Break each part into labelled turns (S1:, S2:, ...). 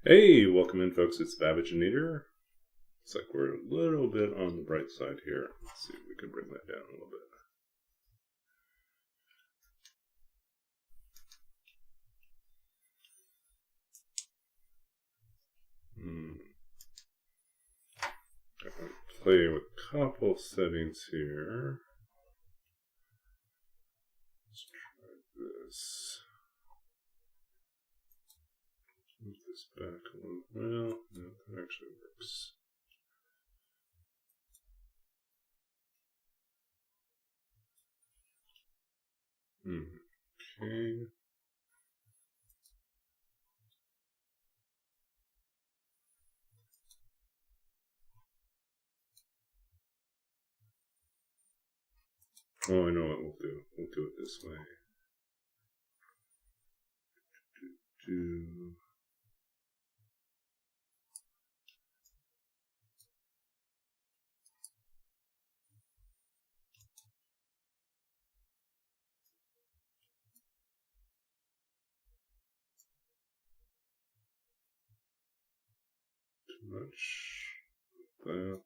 S1: Hey, welcome in, folks. It's Babbage and Eater. Looks like we're a little bit on the bright side here. Let's see if we can bring that down a little bit. I'm playing with a couple settings here. Let's try this. Move this back a little. Well, no, that actually works. Okay. Oh, I know what we'll do. We'll do it this way. Too much. That.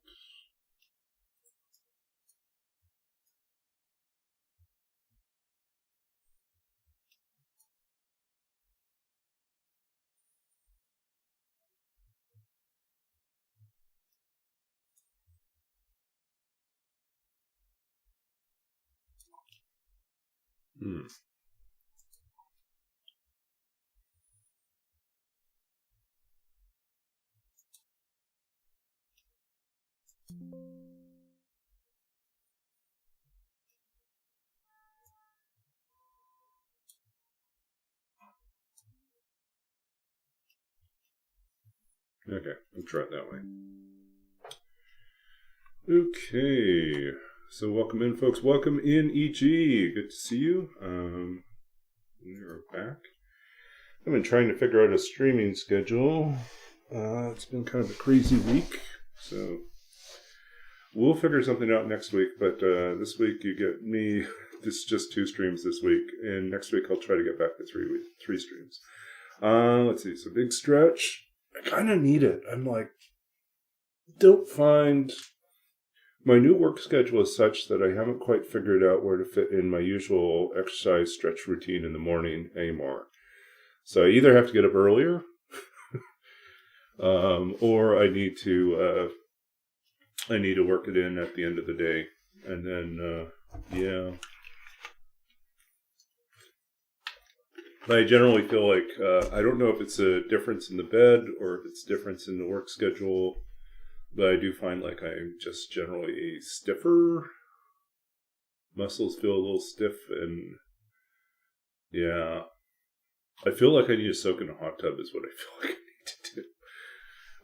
S1: Okay, I'll try it that way. Okay, so welcome in, folks. Welcome in, EG. Good to see you. We are back. I've been trying to figure out a streaming schedule. It's been kind of a crazy week, so we'll figure something out next week. But this week you get me. It's just 2 streams this week, and next week I'll try to get back to 3 streams. Let's see. So big stretch. I kind of need it. I'm like, don't find. My new work schedule is such that I haven't quite figured out where to fit in my usual exercise stretch routine in the morning anymore. So I either have to get up earlier, or I need to work it in at the end of the day, and then yeah. I generally feel like I don't know if it's a difference in the bed or if it's a difference in the work schedule. But I do find like I'm just generally stiffer. Muscles feel a little stiff, and yeah. I feel like I need to soak in a hot tub is what I feel like I need to do.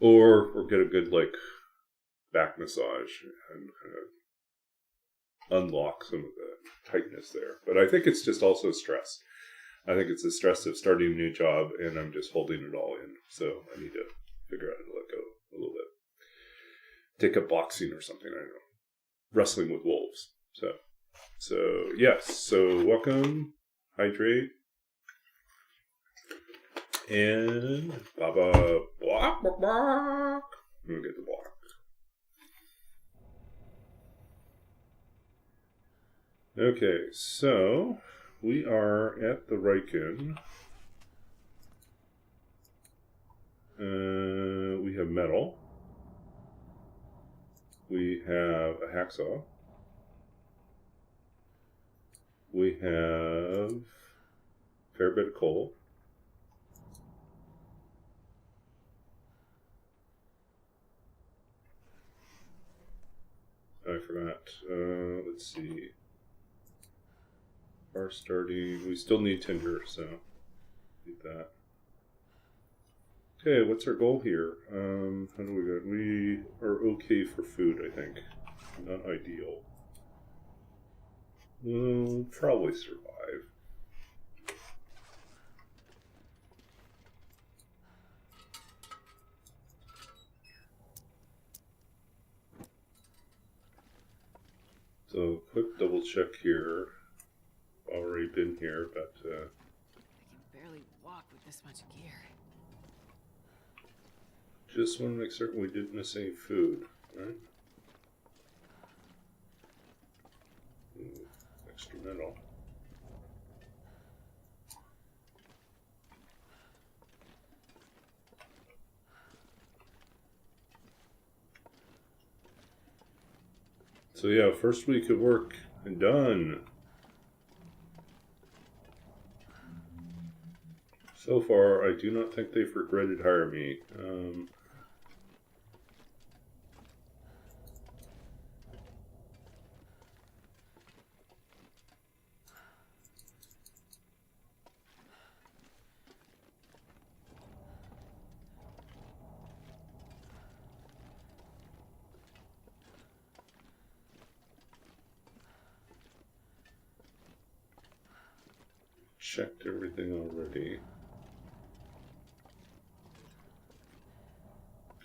S1: Or get a good like back massage and kind of unlock some of the tightness there. But I think it's just also stress. I think it's the stress of starting a new job, and I'm just holding it all in. So I need to figure out how to let go a little bit. Take up boxing or something, I don't know. Wrestling with wolves. So yes. So welcome. Hydrate. And Baba block. We'll get the block. Okay, so we are at the Riken. We have metal. We have a hacksaw. We have a fair bit of coal. I forgot. Let's see. Bar starting. We still need tinder, so need that. Okay, what's our goal here? How do we go? We are okay for food, I think. Not ideal. We'll probably survive. So, quick double check here. Already been here, but
S2: I can barely walk with this much gear.
S1: Just want to make certain we didn't miss any food, right? Extra metal. So yeah, first week of work and done. So far, I do not think they've regretted hiring me. Checked everything already.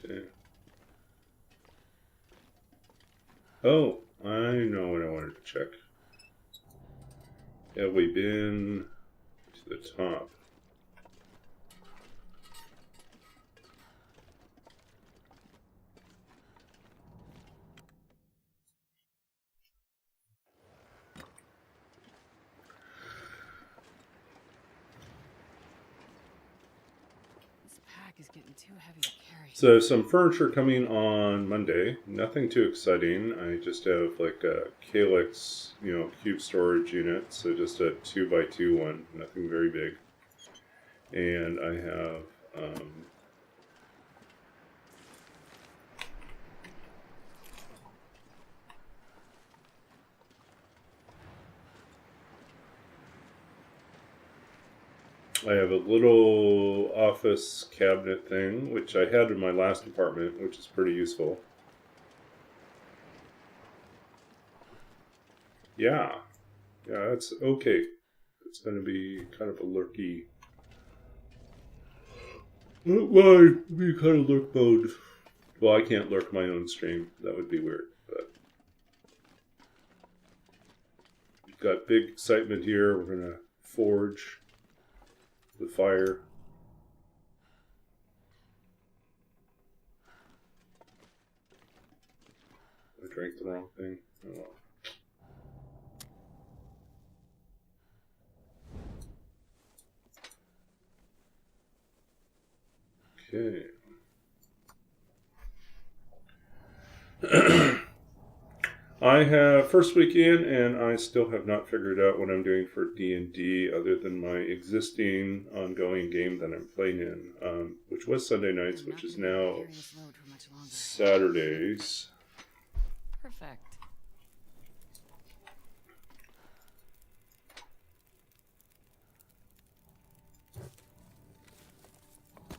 S1: Okay. Oh, I know what I wanted to check. Have we been to the top?
S2: Is getting too heavy to carry.
S1: So some furniture coming on Monday. Nothing too exciting. I just have like a Calyx, cube storage unit. So just a 2x2 one. Nothing very big. And I have I have a little office cabinet thing, which I had in my last apartment, which is pretty useful. Yeah, that's okay. It's going to be kind of a lurky. Why be kind of lurk mode? Well, I can't lurk my own stream. That would be weird. But we've got big excitement here. We're going to forge the fire. I drank the wrong thing. Oh well. Okay. I have first week in, and I still have not figured out what I'm doing for D&D other than my existing ongoing game that I'm playing in, which was Sunday nights, which is now Saturdays.
S2: Perfect.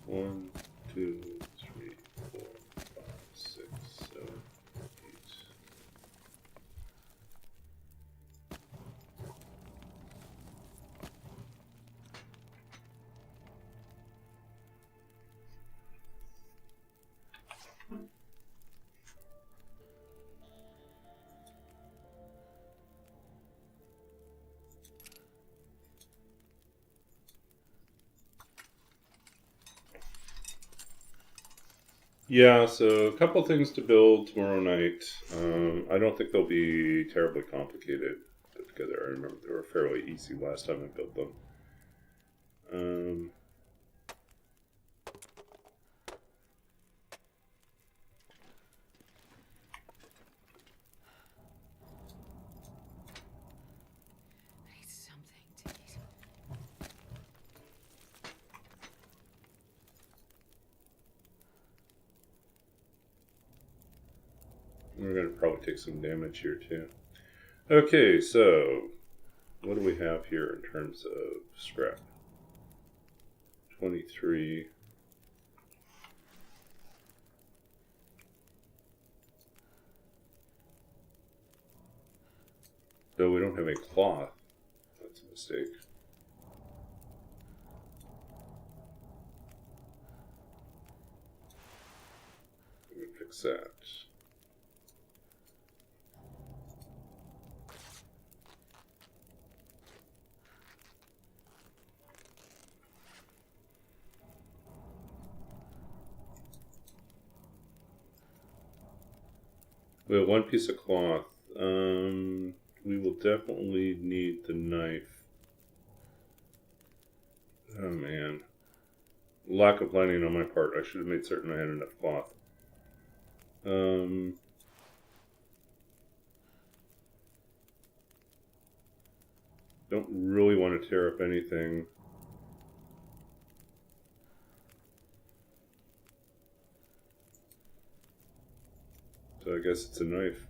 S1: One, two, three, 4, 5, 6, 7, 8. Yeah, so a couple things to build tomorrow night. I don't think they'll be terribly complicated to put together. I remember they were fairly easy last time I built them.
S2: I need something to eat.
S1: We're going to probably take some damage here too. Okay, so what do we have here in terms of scrap? 23. Though we don't have any cloth. That's a mistake. We can fix that. We have one piece of cloth. We will definitely need the knife. Oh man. Lack of planning on my part. I should have made certain I had enough cloth. Don't really want to tear up anything. So I guess it's a knife.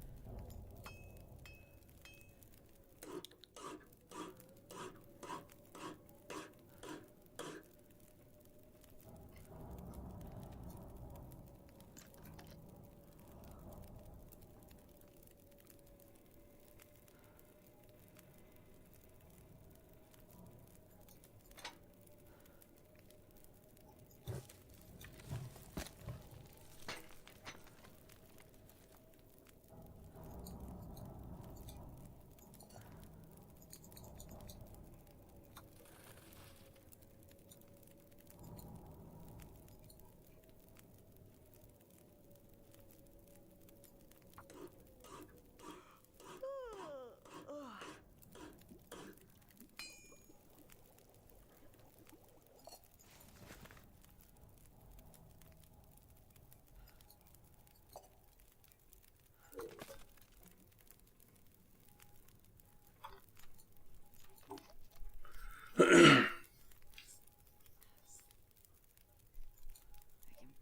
S2: I can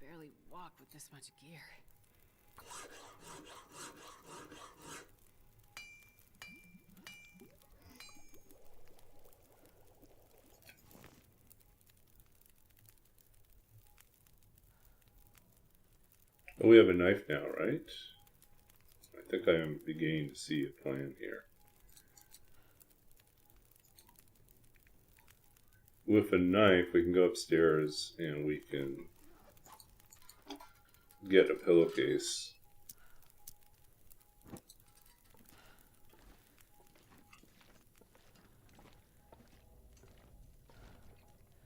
S2: barely walk with this much gear.
S1: Oh, we have a knife now, right? I think I am beginning to see a plan here. With a knife, we can go upstairs and we can get a pillowcase.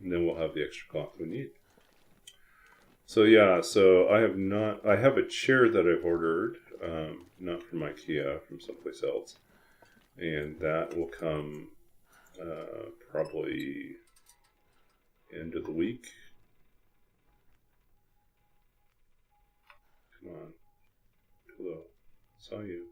S1: And then we'll have the extra cloth we need. So yeah, so I have a chair that I've ordered, not from IKEA, from someplace else. And that will come probably end of the week. Come on. Hello. Saw you.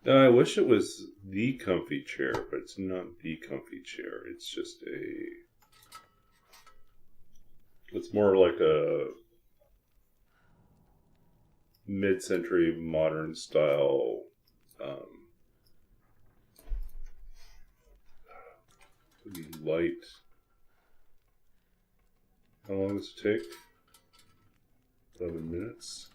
S1: I wish it was the comfy chair, but it's not the comfy chair. It's just it's more like a mid-century modern style would be light. How long does it take? 11 minutes.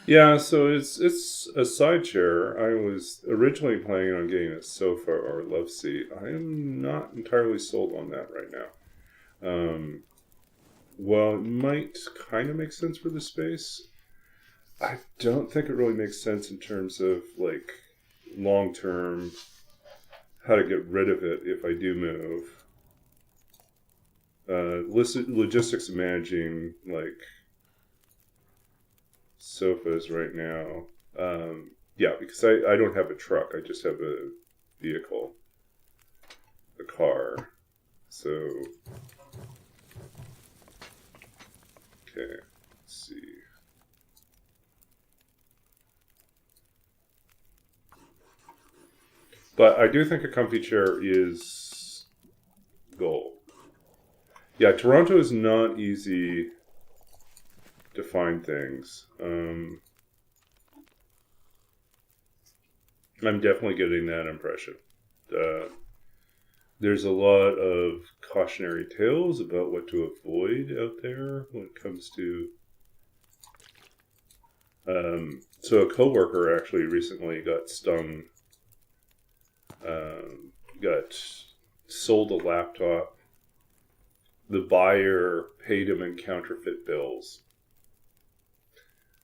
S1: Yeah, so it's a side chair. I was originally planning on getting a sofa or a love seat. I am not entirely sold on that right now. Well, it might kind of make sense for the space. I don't think it really makes sense in terms of like long term how to get rid of it if I do move. Logistics of managing like sofas right now. Yeah, because I don't have a truck. I just have a vehicle, a car. So, okay, let's see. But I do think a comfy chair is gold. Yeah, Toronto is not easy to find things. I'm definitely getting that impression. There's a lot of cautionary tales about what to avoid out there when it comes to So a coworker actually recently got stung. Got sold a laptop. The buyer paid him in counterfeit bills.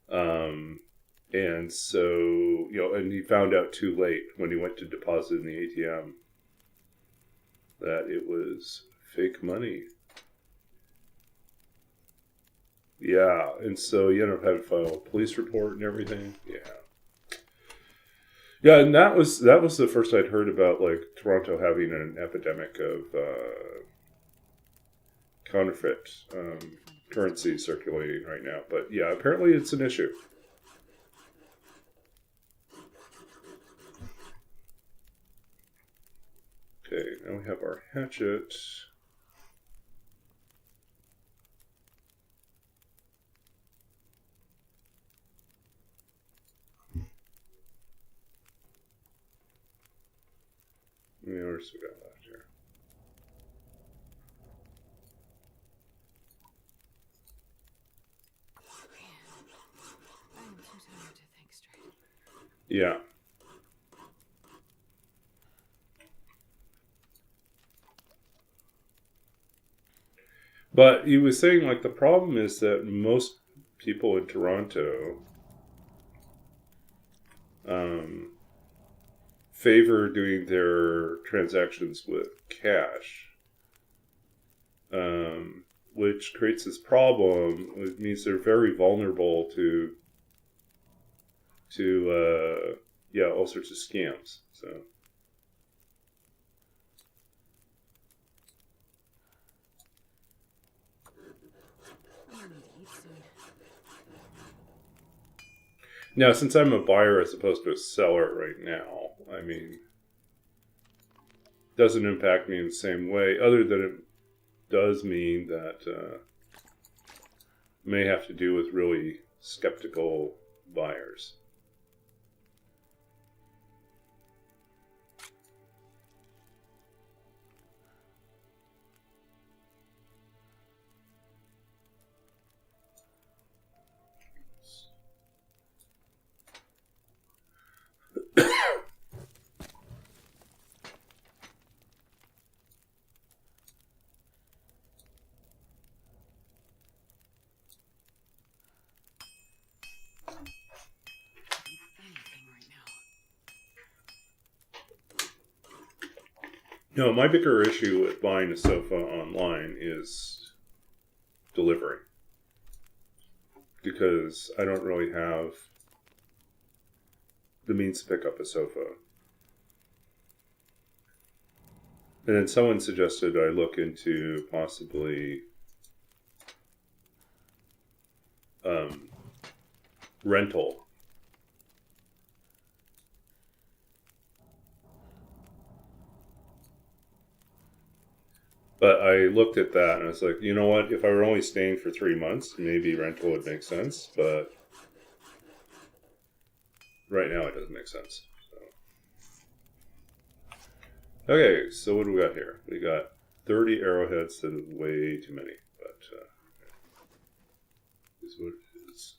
S1: And so, and he found out too late when he went to deposit in the ATM that it was fake money. Yeah, and so he ended up having to file a police report and everything. Yeah, and that was the first I'd heard about like Toronto having an epidemic of counterfeit currency circulating right now. But yeah, apparently it's an issue. Okay, now we have our hatchet. How many hours we got left here?
S2: I am too tired to think straight.
S1: Yeah. But he was saying, like, the problem is that most people in Toronto favor doing their transactions with cash, which creates this problem. It means they're very vulnerable to all sorts of scams. So.
S2: I'm gonna need to eat soon.
S1: Now, since I'm a buyer as opposed to a seller right now, I mean, doesn't impact me in the same way, other than it does mean that may have to do with really skeptical buyers.
S2: Anything right now.
S1: No, my bigger issue with buying a sofa online is delivery. Because I don't really have the means to pick up a sofa. And then someone suggested I look into possibly rental. But I looked at that and I was like, you know what? If I were only staying for 3 months, maybe rental would make sense. But right now it doesn't make sense. So. Okay, so what do we got here? We got 30 arrowheads. That is way too many. But this is what it is.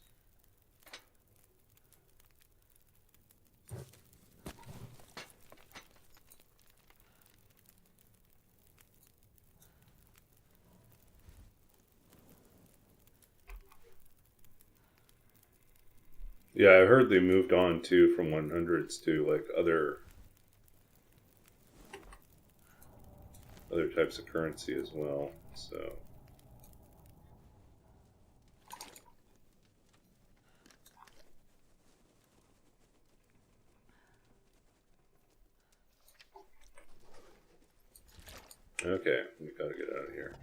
S1: Yeah, I heard they moved on too from 100s to like other types of currency as well. So okay, we gotta get out of here.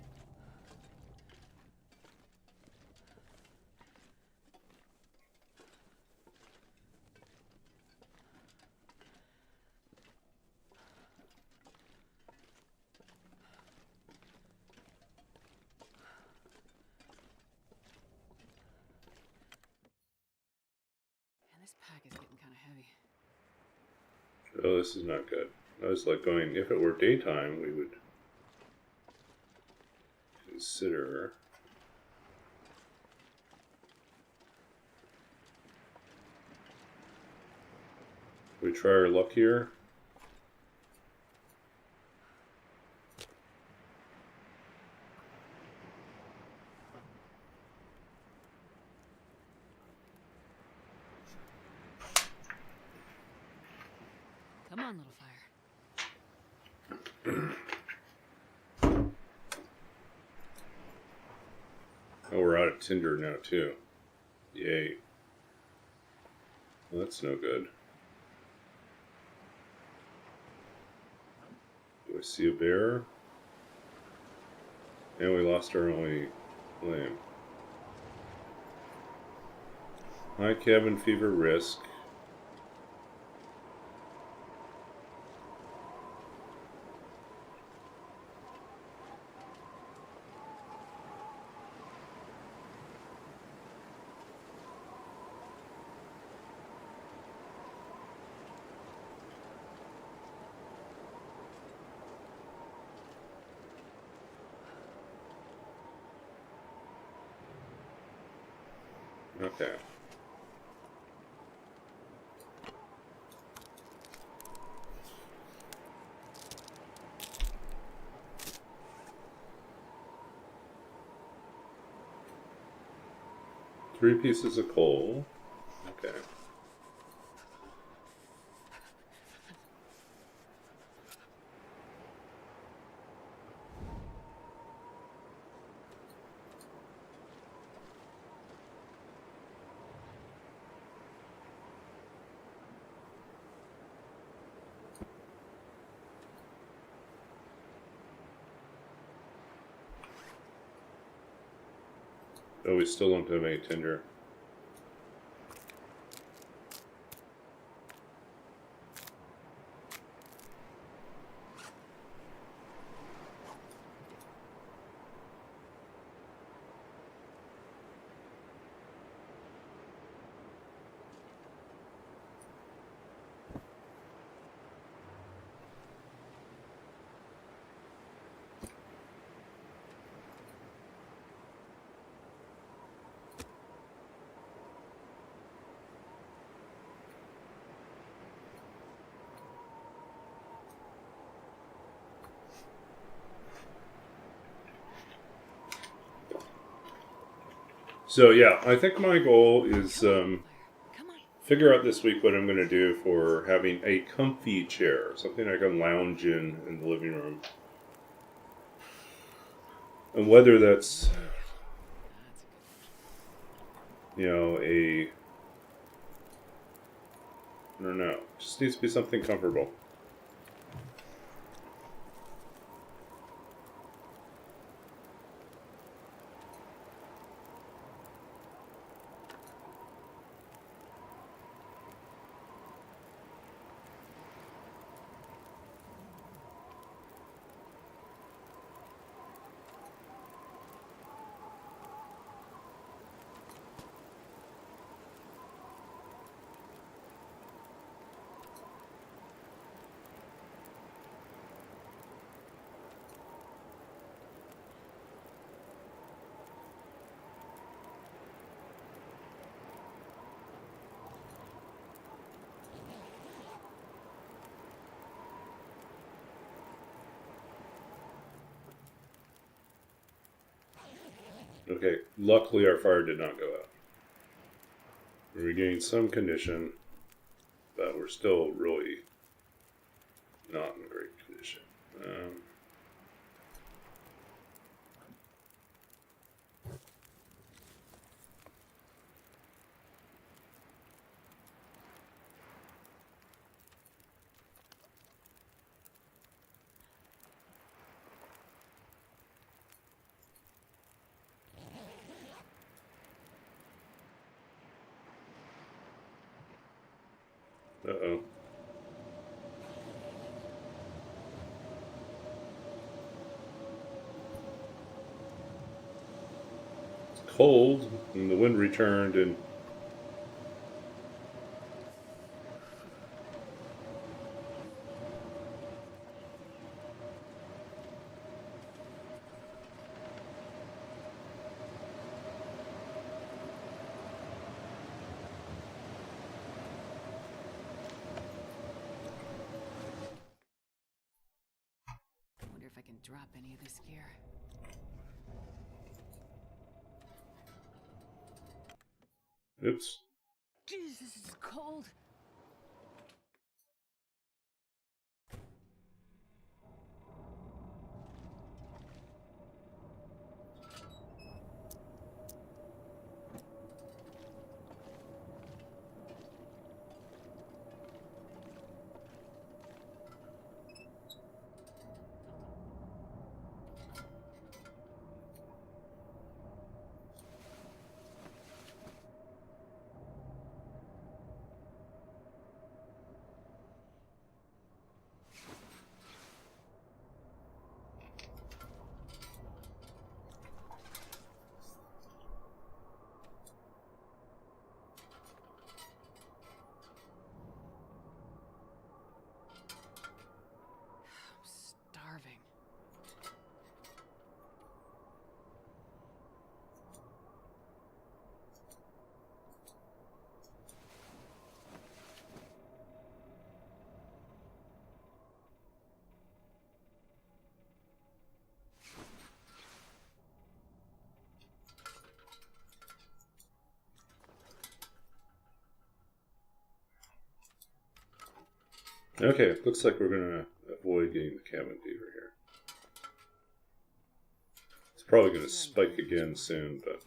S2: And this pack is getting kind of heavy.
S1: Oh, this is not good. I was like going, if it were daytime, we would consider. try our luck here?
S2: Come on, little fire.
S1: Oh, we're out of tinder now, too. Yay. Well, that's no good. Do I see a bear? And we lost our only flame. High cabin fever risk. Okay. Three pieces of coal. Okay. Oh, we still don't have any tinder. So yeah, I think my goal is
S2: Come on.
S1: figure out this week what I'm going to do for having a comfy chair, something I can lounge in the living room, and whether that's
S2: That's a good
S1: I don't know, just needs to be something comfortable. Okay, luckily our fire did not go out. We regained some condition, but we're still really not in great condition. Uh-oh. It's cold, and the wind returned, and
S2: can drop any of this gear.
S1: Oops.
S2: Jeez, this is cold. Starving.
S1: Okay, looks like we're gonna avoid getting the cabin fever here. It's probably gonna spike again soon, but...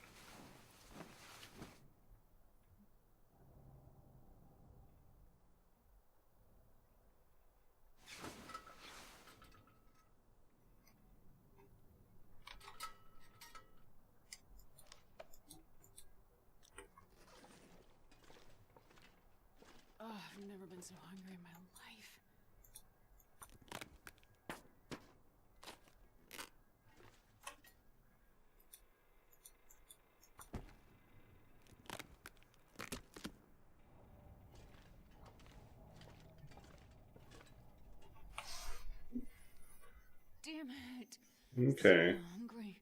S2: Oh, I've never been so hungry in my life. Damn it.
S1: Okay.
S2: So hungry.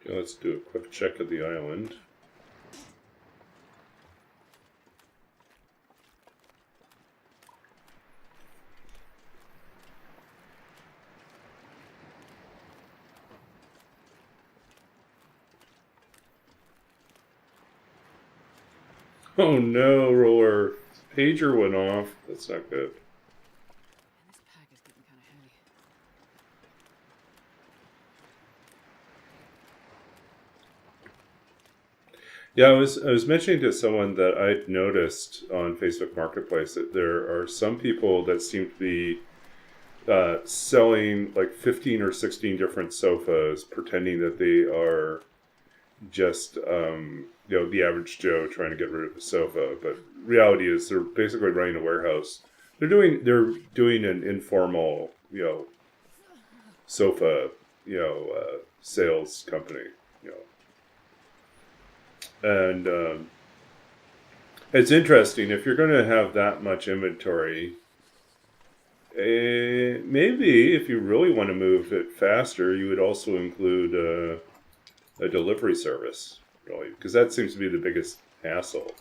S1: Okay, let's do a quick check of the island. Oh no, Roller. Pager went off. That's not good.
S2: And this pack is getting kind of heavy.
S1: Yeah, I was mentioning to someone that I'd noticed on Facebook Marketplace that there are some people that seem to be selling like 15 or 16 different sofas, pretending that they are just the average Joe trying to get rid of a sofa. But reality is they're basically running a warehouse. They're doing an informal sofa sales company. And it's interesting if you're going to have that much inventory. Maybe if you really want to move it faster, you would also include a delivery service, really, because that seems to be the biggest hassle.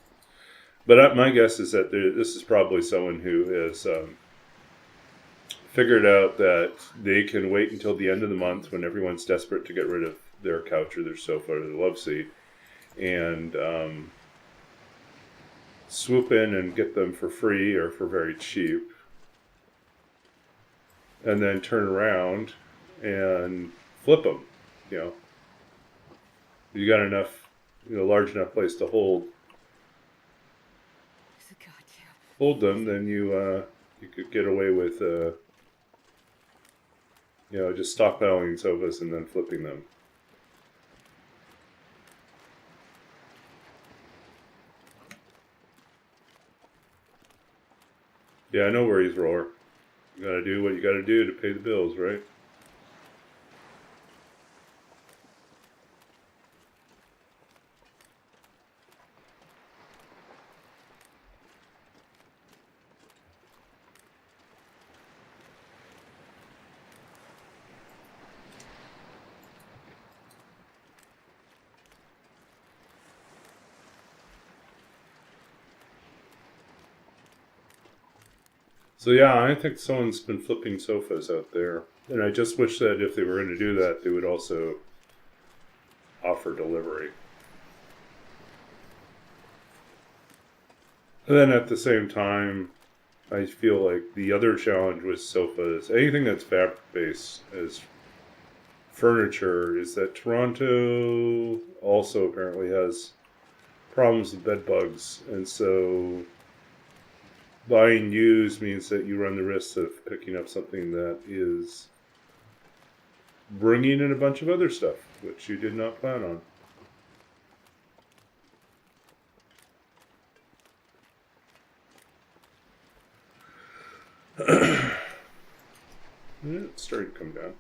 S1: But my guess is that this is probably someone who has figured out that they can wait until the end of the month when everyone's desperate to get rid of their couch or their sofa or their love seat, and swoop in and get them for free or for very cheap, and then turn around and flip them. You got enough, large enough place to hold them, then you could get away with just stockpiling sofas and then flipping them. Yeah, no worries, Roller. You gotta do what you gotta do to pay the bills, right? So yeah, I think someone's been flipping sofas out there. And I just wish that if they were going to do that, they would also offer delivery. And then at the same time, I feel like the other challenge with sofas, anything that's fabric based as furniture, is that Toronto also apparently has problems with bed bugs. And so buying used means that you run the risk of picking up something that is bringing in a bunch of other stuff, which you did not plan on. It's starting to come down.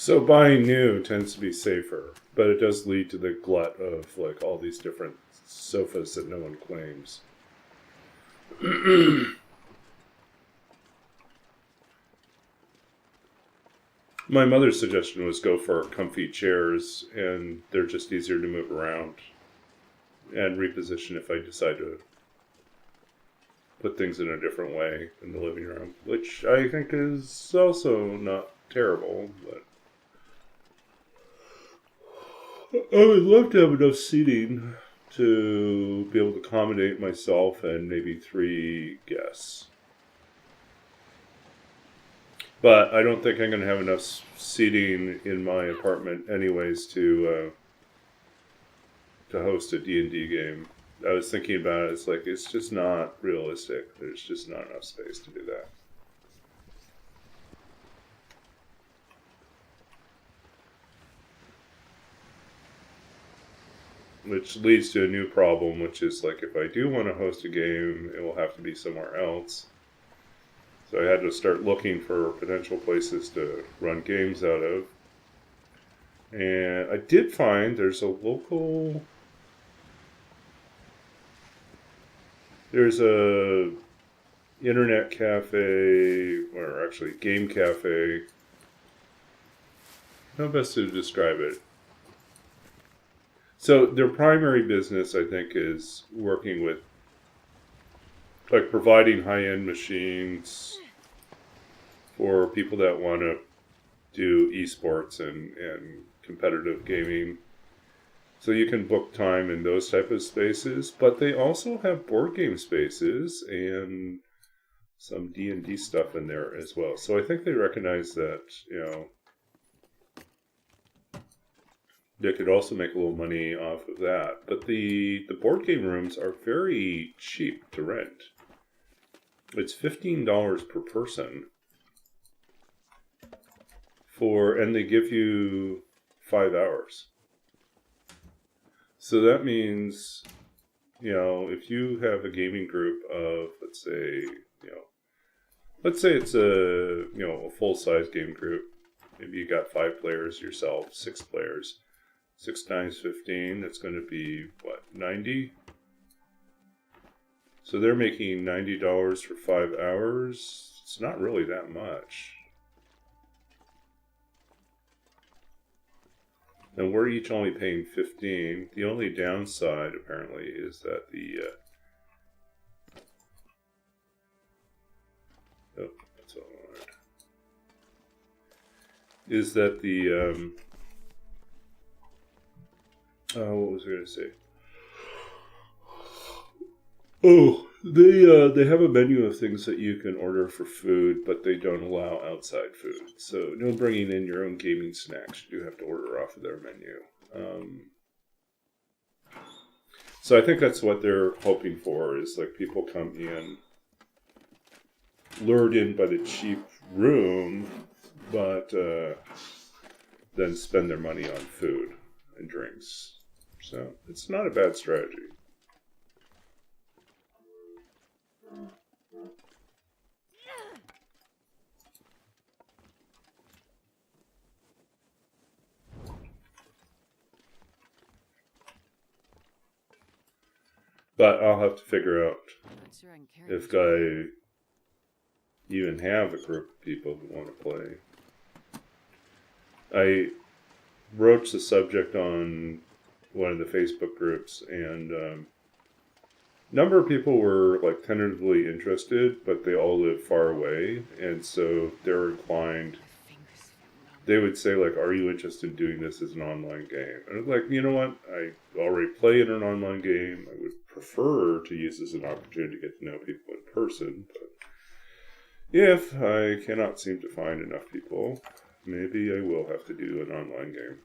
S1: So buying new tends to be safer, but it does lead to the glut of like all these different sofas that no one claims. My mother's suggestion was go for comfy chairs, and they're just easier to move around and reposition if I decide to put things in a different way in the living room, which I think is also not terrible, but I would love to have enough seating to be able to accommodate myself and maybe 3 guests. But I don't think I'm going to have enough seating in my apartment anyways to host a D&D game. I was thinking about it. It's just not realistic. There's just not enough space to do that. Which leads to a new problem, which is like if I do want to host a game, it will have to be somewhere else. So I had to start looking for potential places to run games out of. And I did find there's a internet cafe, or actually game cafe. How best to describe it? So their primary business, I think, is working with, like, providing high-end machines for people that want to do esports and competitive gaming. So you can book time in those type of spaces, but they also have board game spaces and some D&D stuff in there as well. So I think they recognize that, they could also make a little money off of that. But the board game rooms are very cheap to rent. It's $15 per person and they give you 5 hours. So that means, if you have a gaming group of, let's say it's a full-size game group. Maybe you got 5 players yourself, 6 players. 6 times 15, that's going to be, 90? So they're making $90 for 5 hours. It's not really that much. And we're each only paying 15. The only downside, apparently, is that that's all I wanted. Is that what was I going to say? Oh, They have a menu of things that you can order for food, but they don't allow outside food. So no bringing in your own gaming snacks. You do have to order off of their menu. So I think that's what they're hoping for, is like people come in, lured in by the cheap room, but then spend their money on food and drinks. So it's not a bad strategy. But I'll have to figure out
S2: Not sure I can carry
S1: if
S2: this.
S1: I even have a group of people who want to play. I broached the subject on one of the Facebook groups, and a number of people were like tentatively interested, but they all live far away, and so they're inclined.
S2: My fingers feel numb.
S1: They would say, like, "Are you interested in doing this as an online game?" And I was like, you know what? I already play in an online game. I would prefer to use this as an opportunity to get to know people in person, but if I cannot seem to find enough people, maybe I will have to do an online game.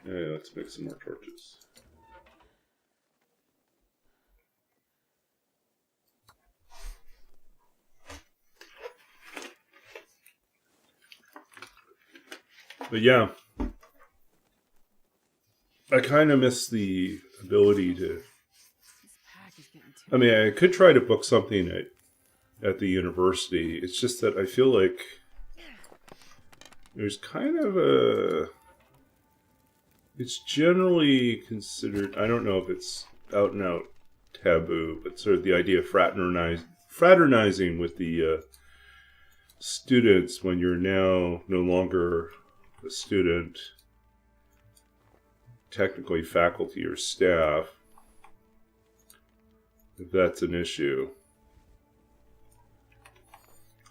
S1: Okay, let's make some more torches. But yeah, I kind of miss the ability to.
S2: This pack is getting too.
S1: I mean, I could try to book something at the university. It's just that I feel like there's kind of a. It's generally considered. I don't know if it's out and out taboo, but sort of the idea of fraternizing with the students when you're now no longer a student, technically faculty or staff, if that's an issue.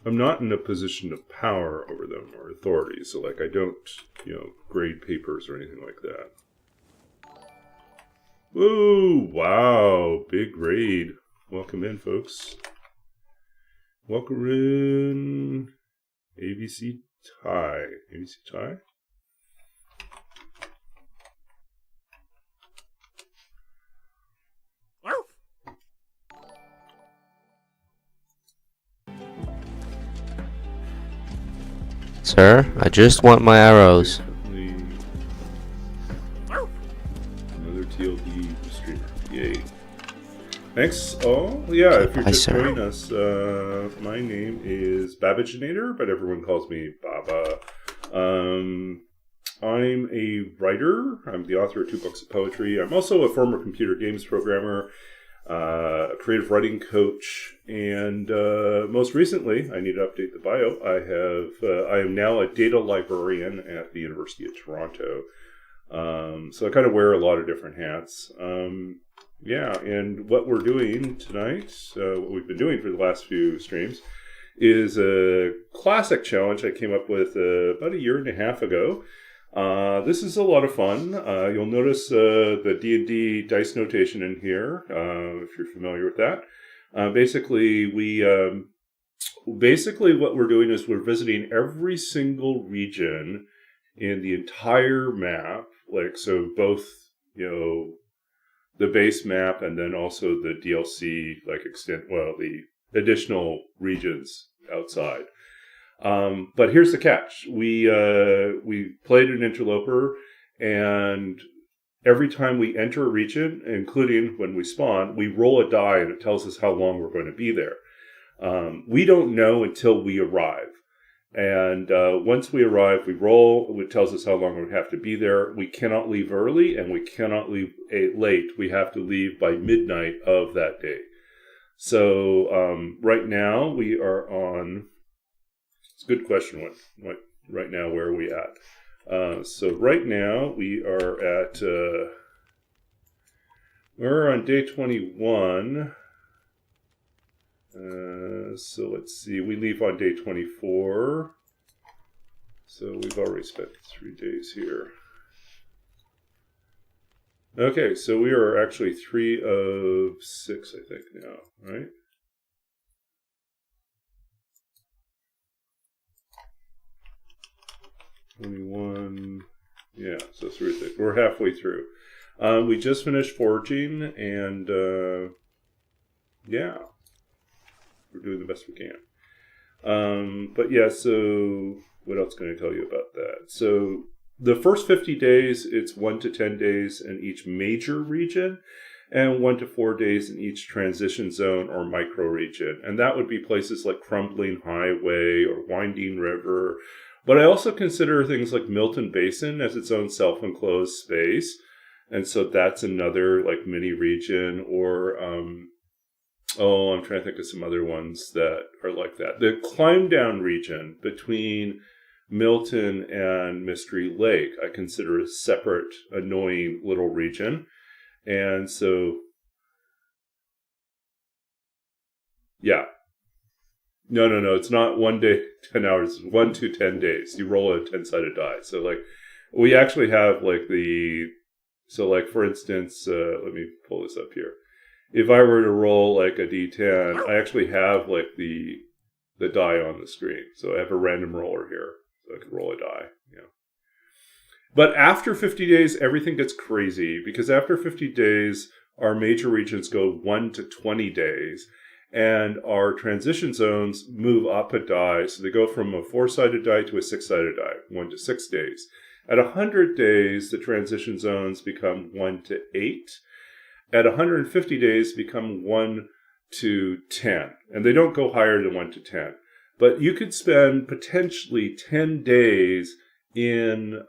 S1: I'm not in a position of power over them or authority, so like I don't, grade papers or anything like that. Whoa, wow, big raid. Welcome in, folks. Welcome in, ABC Tie. ABC Tie?
S3: Sir, I just want my arrows.
S1: Definitely another TLD streamer. Yay. Thanks. Oh, yeah, if you're
S3: Hi,
S1: just
S3: sir.
S1: joining us, my name is Babbaginator, but everyone calls me Baba. I'm a writer. I'm the author of 2 books of poetry. I'm also a former computer games programmer, a creative writing coach, and most recently, I need to update the bio. I am now a data librarian at the University of Toronto. So I kind of wear a lot of different hats. Yeah, and what we're doing tonight, what we've been doing for the last few streams, is a classic challenge I came up with about a year and a half ago. This is a lot of fun. You'll notice the D&D dice notation in here, if you're familiar with that. Basically, what we're doing is we're visiting every single region in the entire map, so both, the base map and then also the DLC, the additional regions outside. But here's the catch. We played an Interloper, and every time we enter a region, including when we spawn, we roll a die and it tells us how long we're going to be there. We don't know until we arrive. And once we arrive, we roll. It tells us how long we have to be there. We cannot leave early and we cannot leave late. We have to leave by midnight of that day. So right now we are on... It's a good question. What right now, where are we at? So right now we are at... we're on day 21. So let's see, we leave on day 24. So we've already spent 3 days here. Okay, so we are actually 3 of 6, I think, now, right? Yeah, so 3 of 6. We're halfway through. We just finished forging, and yeah, we're doing the best we can. But yeah, so what else can I tell you about that? So the first 50 days, it's 1 to 10 days in each major region, and 1 to 4 days in each transition zone or micro region. And that would be places like Crumbling Highway or Winding River. But I also consider things like Milton Basin as its own self-enclosed space. And so that's another like mini region. Or, I'm trying to think of some other ones that are like that. The Climb Down region between Milton and Mystery Lake, I consider a separate, annoying little region. And so, yeah. No. It's not 1 day, 10 hours. It's 1 to 10 days. You roll a 10-sided die. So, like, we actually have, like, so, like, for instance, let me pull this up here. If I were to roll, like, a d10, I actually have, like, the die on the screen. So I have a random roller here. So I can roll a die, But after 50 days, everything gets crazy, because after 50 days, our major regions go 1 to 20 days, and our transition zones move up a die. So they go from a 4-sided die to a 6-sided die, 1 to 6 days. At 100 days, the transition zones become 1 to 8. At 150 days, become 1 to 10. And they don't go higher than 1 to 10. But you could spend potentially 10 days in,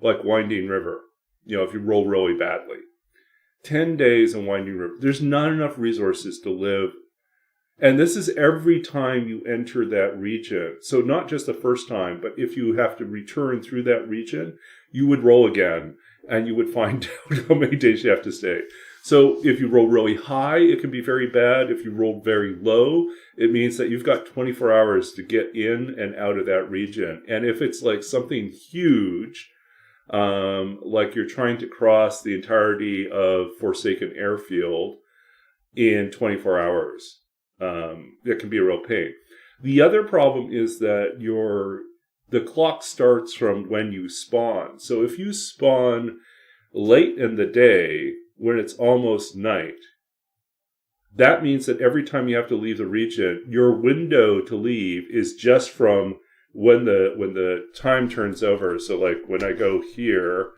S1: like, Winding River, if you roll really badly. 10 days in Winding River. There's not enough resources to live. And this is every time you enter that region. So not just the first time, but if you have to return through that region, you would roll again, and you would find out how many days you have to stay. So if you roll really high, it can be very bad. If you roll very low, it means that you've got 24 hours to get in and out of that region. And if it's like something huge, like you're trying to cross the entirety of Forsaken Airfield in 24 hours, that can be a real pain. The other problem is that the clock starts from when you spawn. So if you spawn late in the day, when it's almost night, that means that every time you have to leave the region, your window to leave is just from when the time turns over. So like when I go here,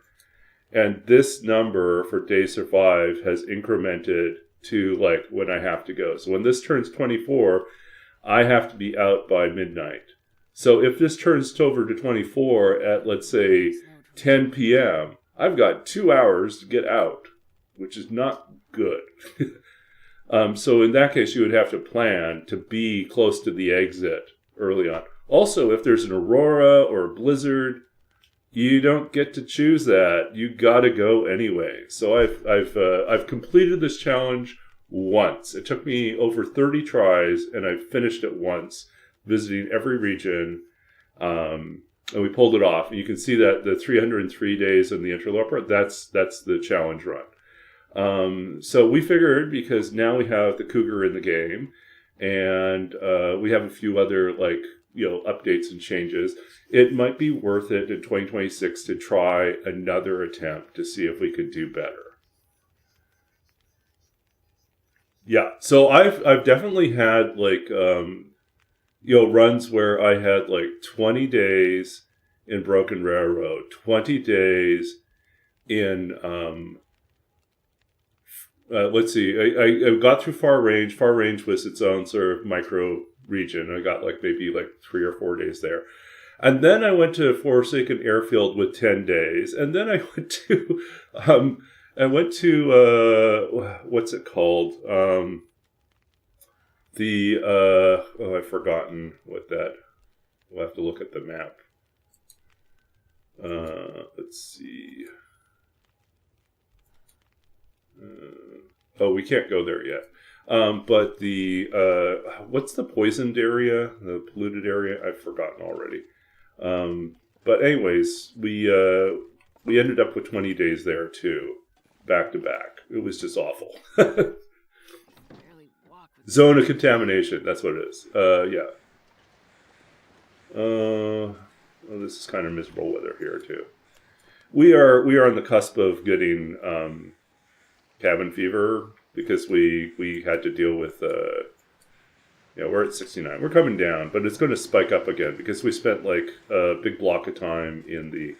S1: and this number for day survive has incremented to like when I have to go. So when this turns 24, I have to be out by midnight. So if this turns over to 24 at, let's say, 10 p.m., I've got 2 hours to get out, which is not good. So in that case, you would have to plan to be close to the exit early on. Also, if there's an aurora or a blizzard, you don't get to choose that. You gotta go anyway. So I've completed this challenge once. It took me over 30 tries, and I finished it once, visiting every region. And we pulled it off. And you can see that the 303 days in the Interloper, that's the challenge run. So we figured, because now we have the Cougar in the game, and we have a few other updates and changes, it might be worth it in 2026 to try another attempt to see if we could do better. Yeah, so I've definitely had runs where I had 20 days in Broken Railroad, 20 days in let's see, I got through Far Range. Far Range was its own sort of micro region. I got like maybe like 3 or 4 days there. And then I went to Forsaken Airfield with 10 days. And then I went to, what's it called? I've forgotten what that, we'll have to look at the map. Let's see. We can't go there yet. But the, what's the poisoned area? The polluted area? I've forgotten already. But anyways, we ended up with 20 days there too, back to back. It was just awful.
S2: Barely walk with
S1: Zone of contamination. That's what it is. Yeah. This is kind of miserable weather here too. We are on the cusp of getting cabin fever because we had to deal with we're at 69. We're coming down, but it's going to spike up again because we spent like a big block of time in the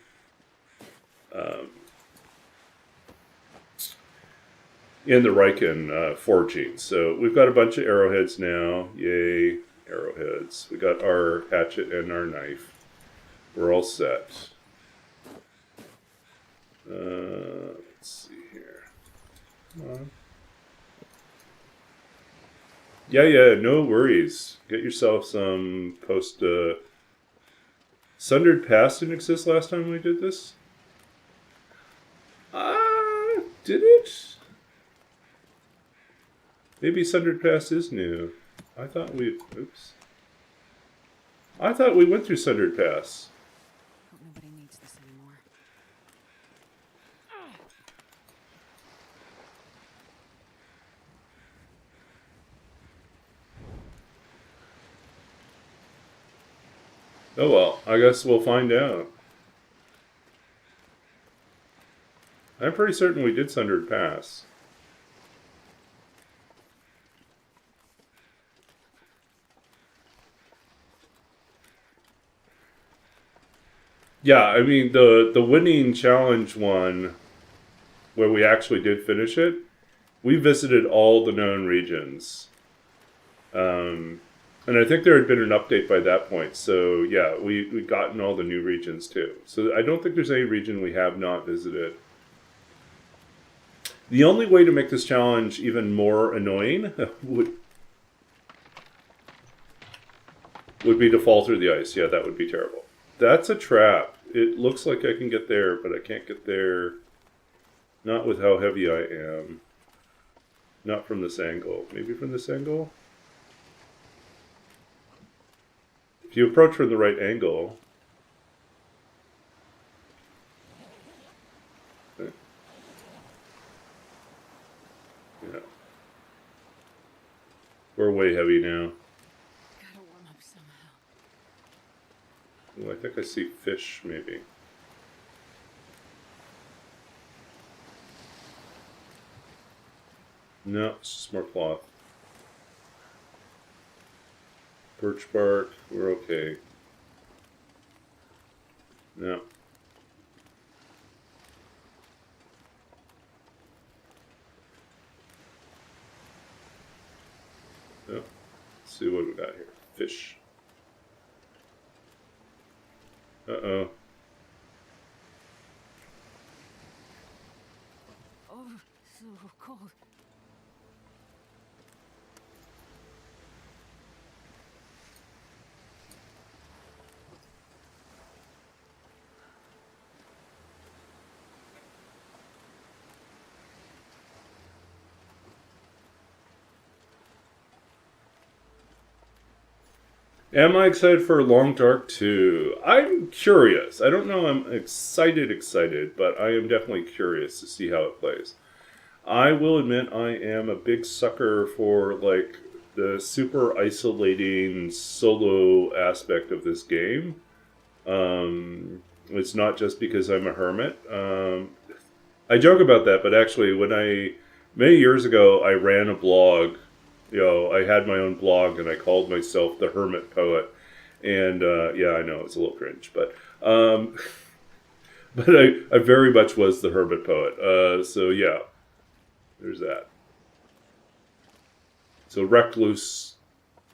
S1: Riken forging. So we've got a bunch of arrowheads now. Yay, arrowheads. We got our hatchet and our knife. We're all set. Let's see here. Come on. Yeah, no worries. Get yourself some post... Sundered Pass didn't exist last time we did this? Did it? Maybe Sundered Pass is new. I thought we went through Sundered Pass.
S2: hope nobody needs this anymore.
S1: Oh well, I guess we'll find out. I'm pretty certain we did Sundered Pass. Yeah, I mean the winning challenge one, where we actually did finish it, we visited all the known regions. And I think there had been an update by that point. So yeah, we've gotten all the new regions too. So I don't think there's any region we have not visited. The only way to make this challenge even more annoying would be to fall through the ice. Yeah, that would be terrible. That's a trap. It looks like I can get there, but I can't get there. Not with how heavy I am. Not from this angle. Maybe from this angle? If you approach from the right angle... Okay. Yeah. We're way heavy now.
S2: Gotta warm up somehow.
S1: Ooh, I think I see fish, maybe. No, it's just more cloth. Birch bark, we're okay. No. Oh, let's see what we got here. Fish. Uh-oh.
S2: Oh, so cold.
S1: Am I excited for Long Dark 2? I'm curious. I don't know I'm excited, but I am definitely curious to see how it plays. I will admit I am a big sucker for, like, the super isolating solo aspect of this game. It's not just because I'm a hermit. I joke about that, but actually many years ago, I ran a blog. You know, I had my own blog, and I called myself the Hermit Poet. And, yeah, I know, it's a little cringe, but but I very much was the Hermit Poet. So, yeah, there's that. So, recluse,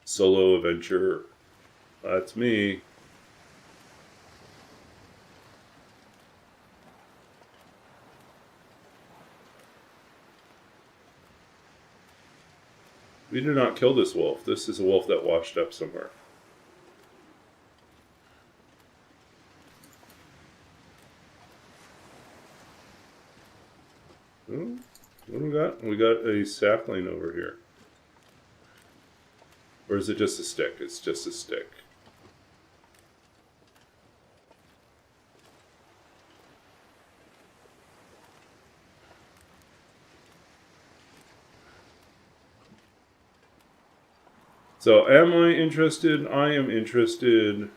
S1: Solo adventure. That's me. We did not kill this wolf. This is a wolf that washed up somewhere. Oh, what do we got? We got a sapling over here. Or is it just a stick? It's just a stick. So, am I interested? I am interested.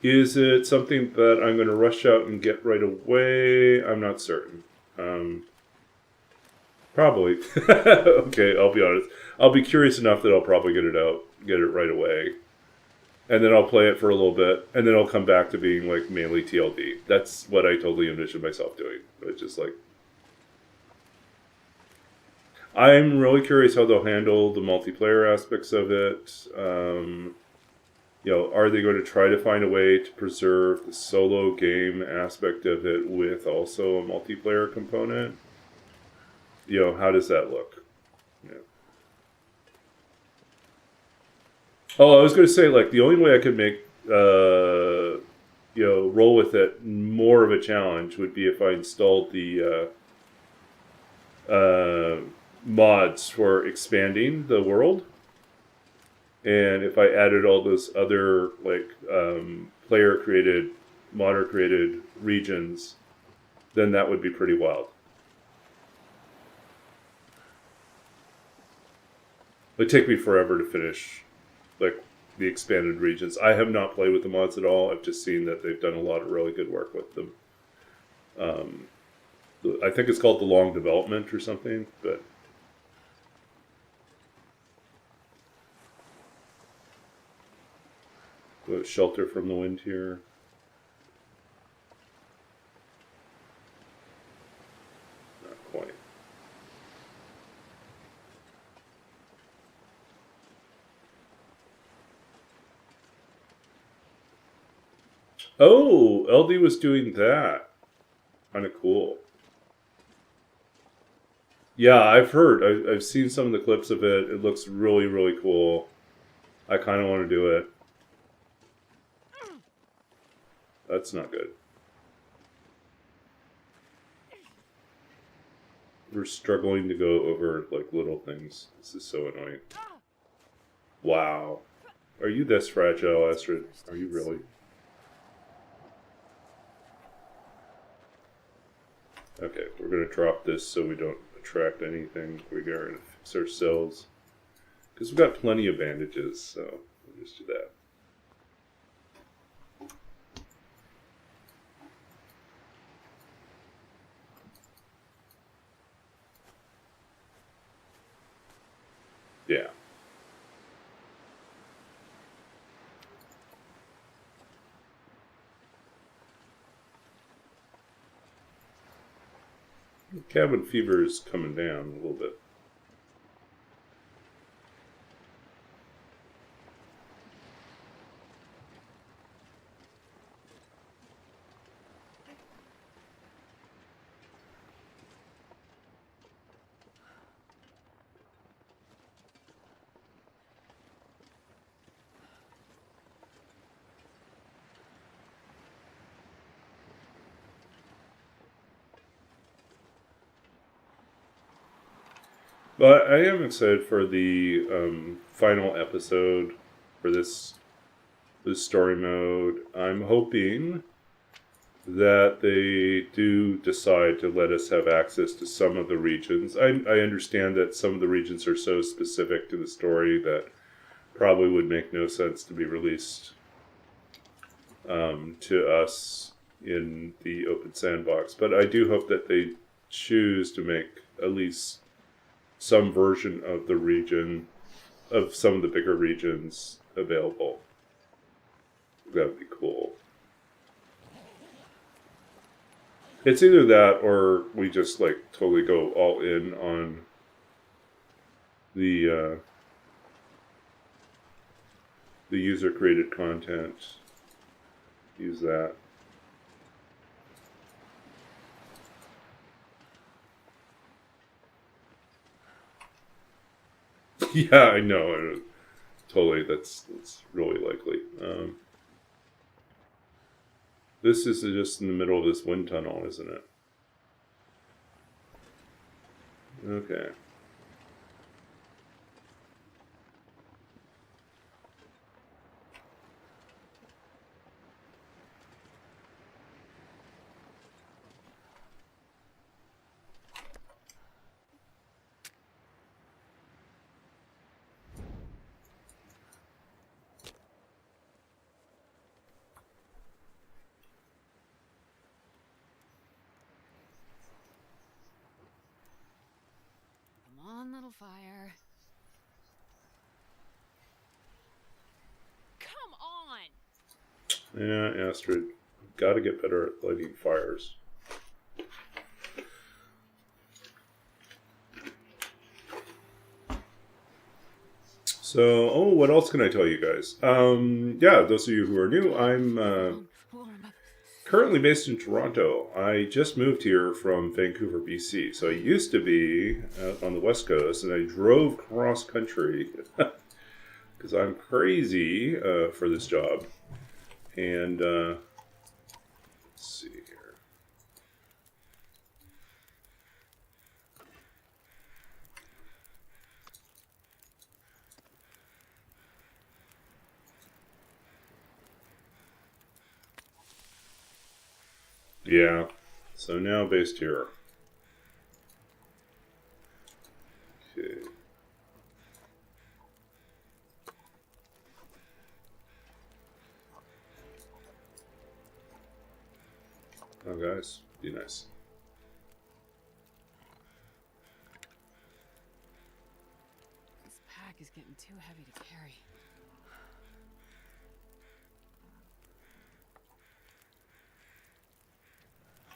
S1: Is it something that I'm going to rush out and get right away? I'm not certain. Probably. Okay, I'll be honest. I'll be curious enough that I'll probably get it right away. And then I'll play it for a little bit, and then I'll come back to being like mainly TLD. That's what I totally envision myself doing. It's just like, I'm really curious how they'll handle the multiplayer aspects of it. Are they going to try to find a way to preserve the solo game aspect of it with also a multiplayer component? How does that look? Yeah. Oh, I was going to say, like, the only way I could make, roll with it more of a challenge would be if I installed the mods for expanding the world. And if I added all those other, like, player-created, modder-created regions, then that would be pretty wild. It'd take me forever to finish, like, the expanded regions. I have not played with the mods at all. I've just seen that they've done a lot of really good work with them. I think it's called the long development or something, but... shelter from the wind here. Not quite. Oh, LD was doing that. Kind of cool. Yeah, I've heard. I've seen some of the clips of it. It looks really, really cool. I kind of want to do it. That's not good. We're struggling to go over, like, little things. This is so annoying. Wow. Are you this fragile, Astrid? Are you really? Okay, we're going to drop this so we don't attract anything. We're going to fix ourselves. Because we've got plenty of bandages, so we'll just do that. Yeah. Cabin fever is coming down a little bit. But I am excited for the final episode for this story mode. I'm hoping that they do decide to let us have access to some of the regions. I understand that some of the regions are so specific to the story that probably would make no sense to be released to us in the open sandbox. But I do hope that they choose to make at least some version of the region, of some of the bigger regions available. That would be cool. It's either that or we just like totally go all in on the the user created content. Use that. Yeah, I know. Totally, that's really likely. This is just in the middle of this wind tunnel, isn't it? Okay.
S2: Come on, little fire. Come on!
S1: Yeah, Astrid, got to get better at lighting fires. So, what else can I tell you guys? Yeah, those of you who are new, I'm currently based in Toronto. I just moved here from Vancouver, BC. So I used to be out on the West Coast, and I drove cross country because I'm crazy for this job. And let's see here. Yeah, so now based here. Okay. Oh, guys, be nice.
S2: This pack is getting too heavy to carry.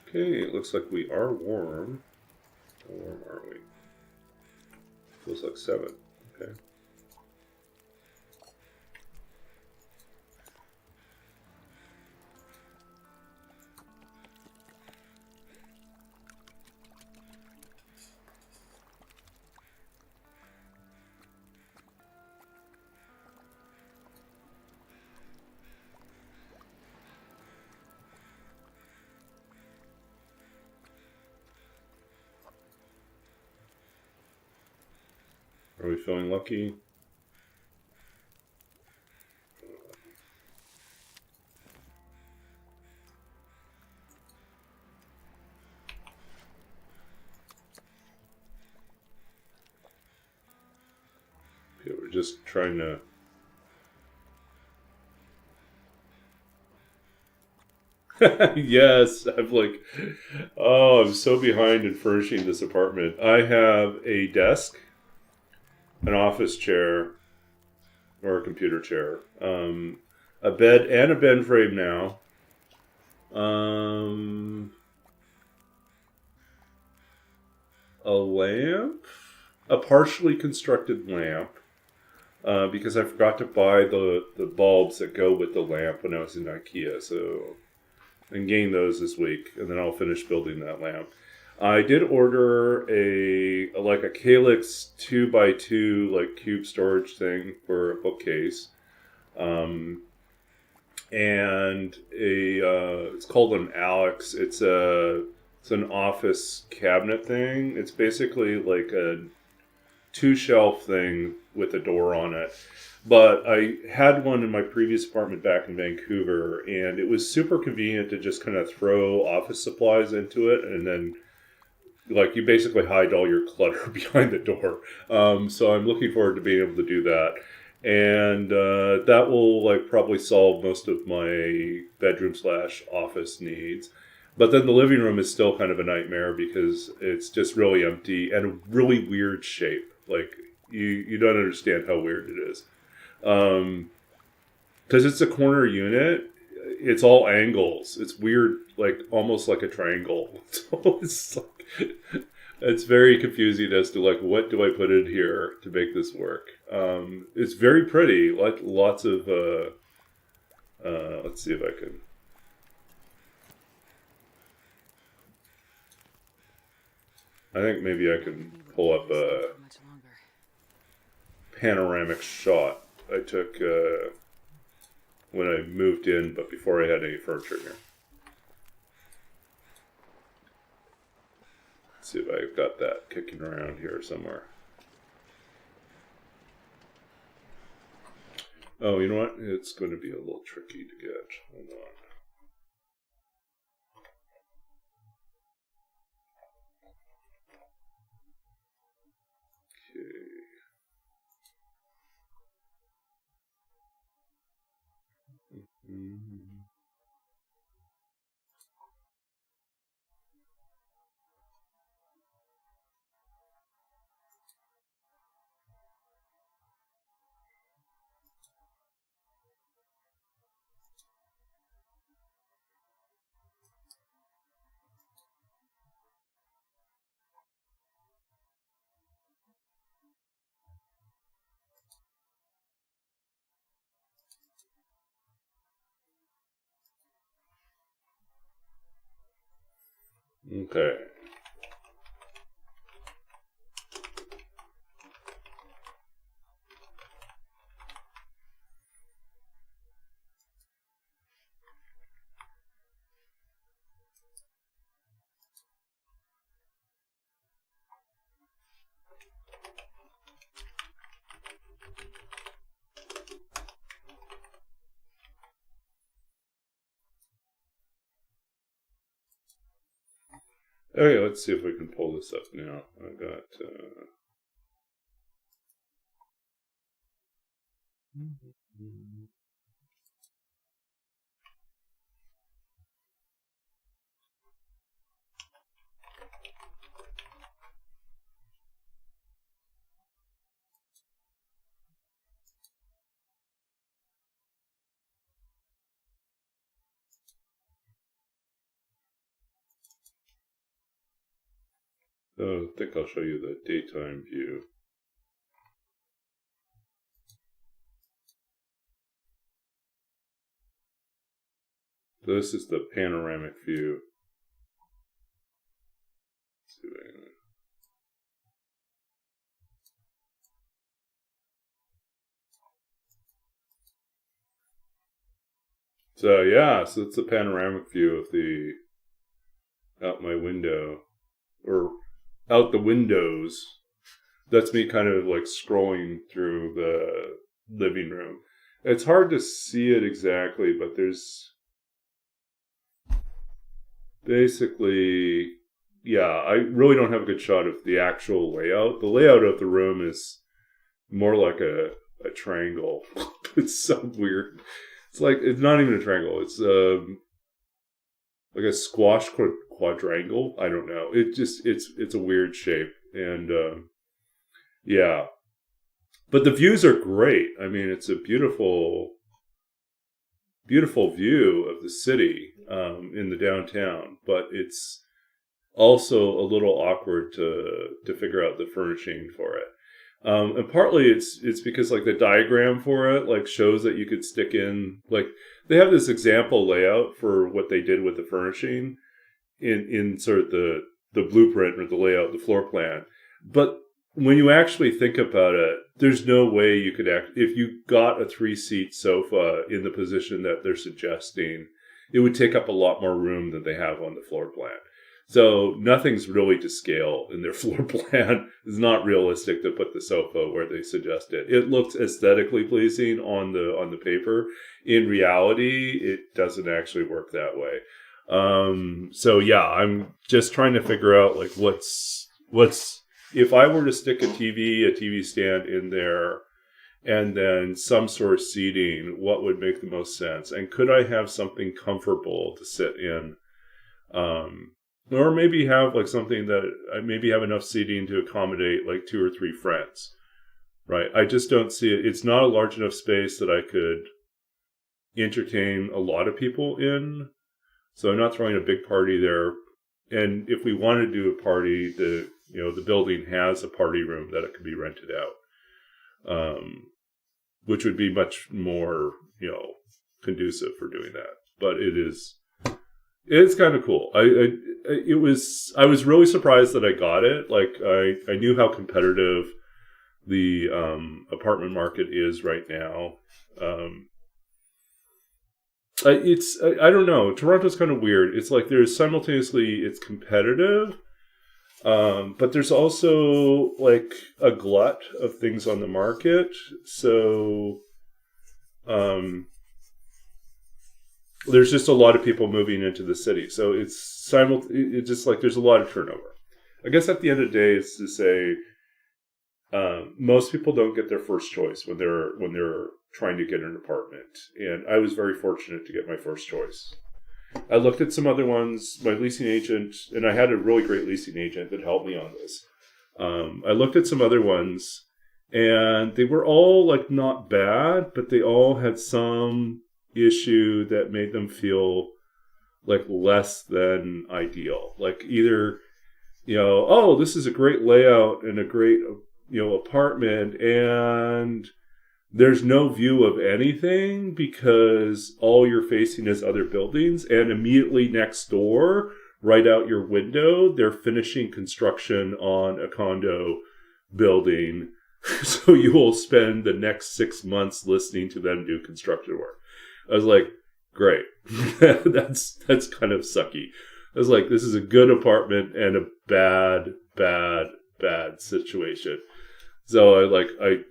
S1: Okay, it looks like we are warm. How warm are we? Feels like 7. Okay. Are we feeling lucky? Okay, we're just trying to... Yes, I'm so behind in furnishing this apartment. I have a desk, an office chair, or a computer chair, a bed and a bed frame now, a lamp, a partially constructed lamp, because I forgot to buy the bulbs that go with the lamp when I was in IKEA, so I'm getting those this week, and then I'll finish building that lamp. I did order a Calyx 2x2 like cube storage thing for a bookcase, and it's called an Alex. It's an office cabinet thing. It's basically like a 2-shelf thing with a door on it. But I had one in my previous apartment back in Vancouver, and it was super convenient to just kind of throw office supplies into it, and then you basically hide all your clutter behind the door. So I'm looking forward to being able to do that. And that will probably solve most of my bedroom/office needs. But then the living room is still kind of a nightmare because it's just really empty and a really weird shape. You don't understand how weird it is. Because it's a corner unit, it's all angles. It's weird, almost like a triangle. So it's It's very confusing as to like what do I put in here to make this work. It's very pretty, like lots of. Let's see if I can. I think maybe I can pull up a panoramic shot I took when I moved in, but before I had any furniture here. Let's see if I've got that kicking around here somewhere. Oh, you know what? It's going to be a little tricky to get. Hold on. Okay. Okay, let's see if we can pull this up now. I got. I think I'll show you the daytime view. So this is the panoramic view. Let's see if I can... So yeah, so it's the panoramic view of the out my window, or out the windows. That's me kind of like scrolling through the living room. It's hard to see it exactly, but there's basically, yeah, I really don't have a good shot of the actual layout. The layout of the room is more like a triangle. It's so weird. It's like, it's not even a triangle. It's like a squash quadrangle. I don't know. It just, it's a weird shape. And yeah. But the views are great. I mean, it's a beautiful, beautiful view of the city in the downtown. But it's also a little awkward to figure out the furnishing for it. And partly it's because like the diagram for it like shows that you could stick in, like they have this example layout for what they did with the furnishing in sort of the blueprint or the layout, the floor plan. But when you actually think about it, there's no way you could if you got a 3-seat sofa in the position that they're suggesting, it would take up a lot more room than they have on the floor plan. So nothing's really to scale in their floor plan. It's not realistic to put the sofa where they suggest it. It looks aesthetically pleasing on the paper. In reality, it doesn't actually work that way. So yeah, I'm just trying to figure out like what's if I were to stick a TV stand in there and then some sort of seating, what would make the most sense? And could I have something comfortable to sit in? Or maybe have like something that I maybe have enough seating to accommodate like 2 or 3 friends, right? I just don't see it. It's not a large enough space that I could entertain a lot of people in. So I'm not throwing a big party there. And if we want to do a party, the building has a party room that it can be rented out, which would be much more, conducive for doing that. But it's kind of cool. I was really surprised that I got it. Like I knew how competitive the apartment market is right now. I don't know. Toronto's kind of weird. It's like there's simultaneously it's competitive, but there's also like a glut of things on the market. So there's just a lot of people moving into the city. So it's just like there's a lot of turnover. I guess at the end of the day, it's to say most people don't get their first choice when they're trying to get an apartment. And I was very fortunate to get my first choice. I looked at some other ones. My leasing agent, and I had a really great leasing agent that helped me on this. I looked at some other ones, and they were all like not bad, but they all had some issue that made them feel like less than ideal. Like either, oh, this is a great layout and a great, apartment, and there's no view of anything because all you're facing is other buildings, and immediately next door, right out your window, they're finishing construction on a condo building. So you will spend the next 6 months listening to them do construction work. I was like, great. that's kind of sucky. I was like, this is a good apartment and a bad situation. So I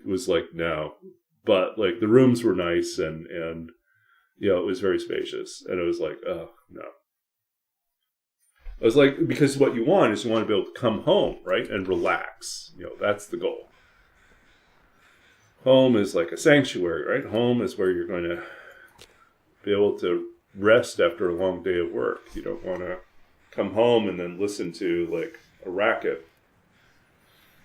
S1: was like, no. But like the rooms were nice and it was very spacious. And it was like, oh, no. I was like, because what you want is you want to be able to come home, right? And relax. That's the goal. Home is like a sanctuary, right? Home is where you're going to be able to rest after a long day of work. You don't want to come home and then listen to like a racket.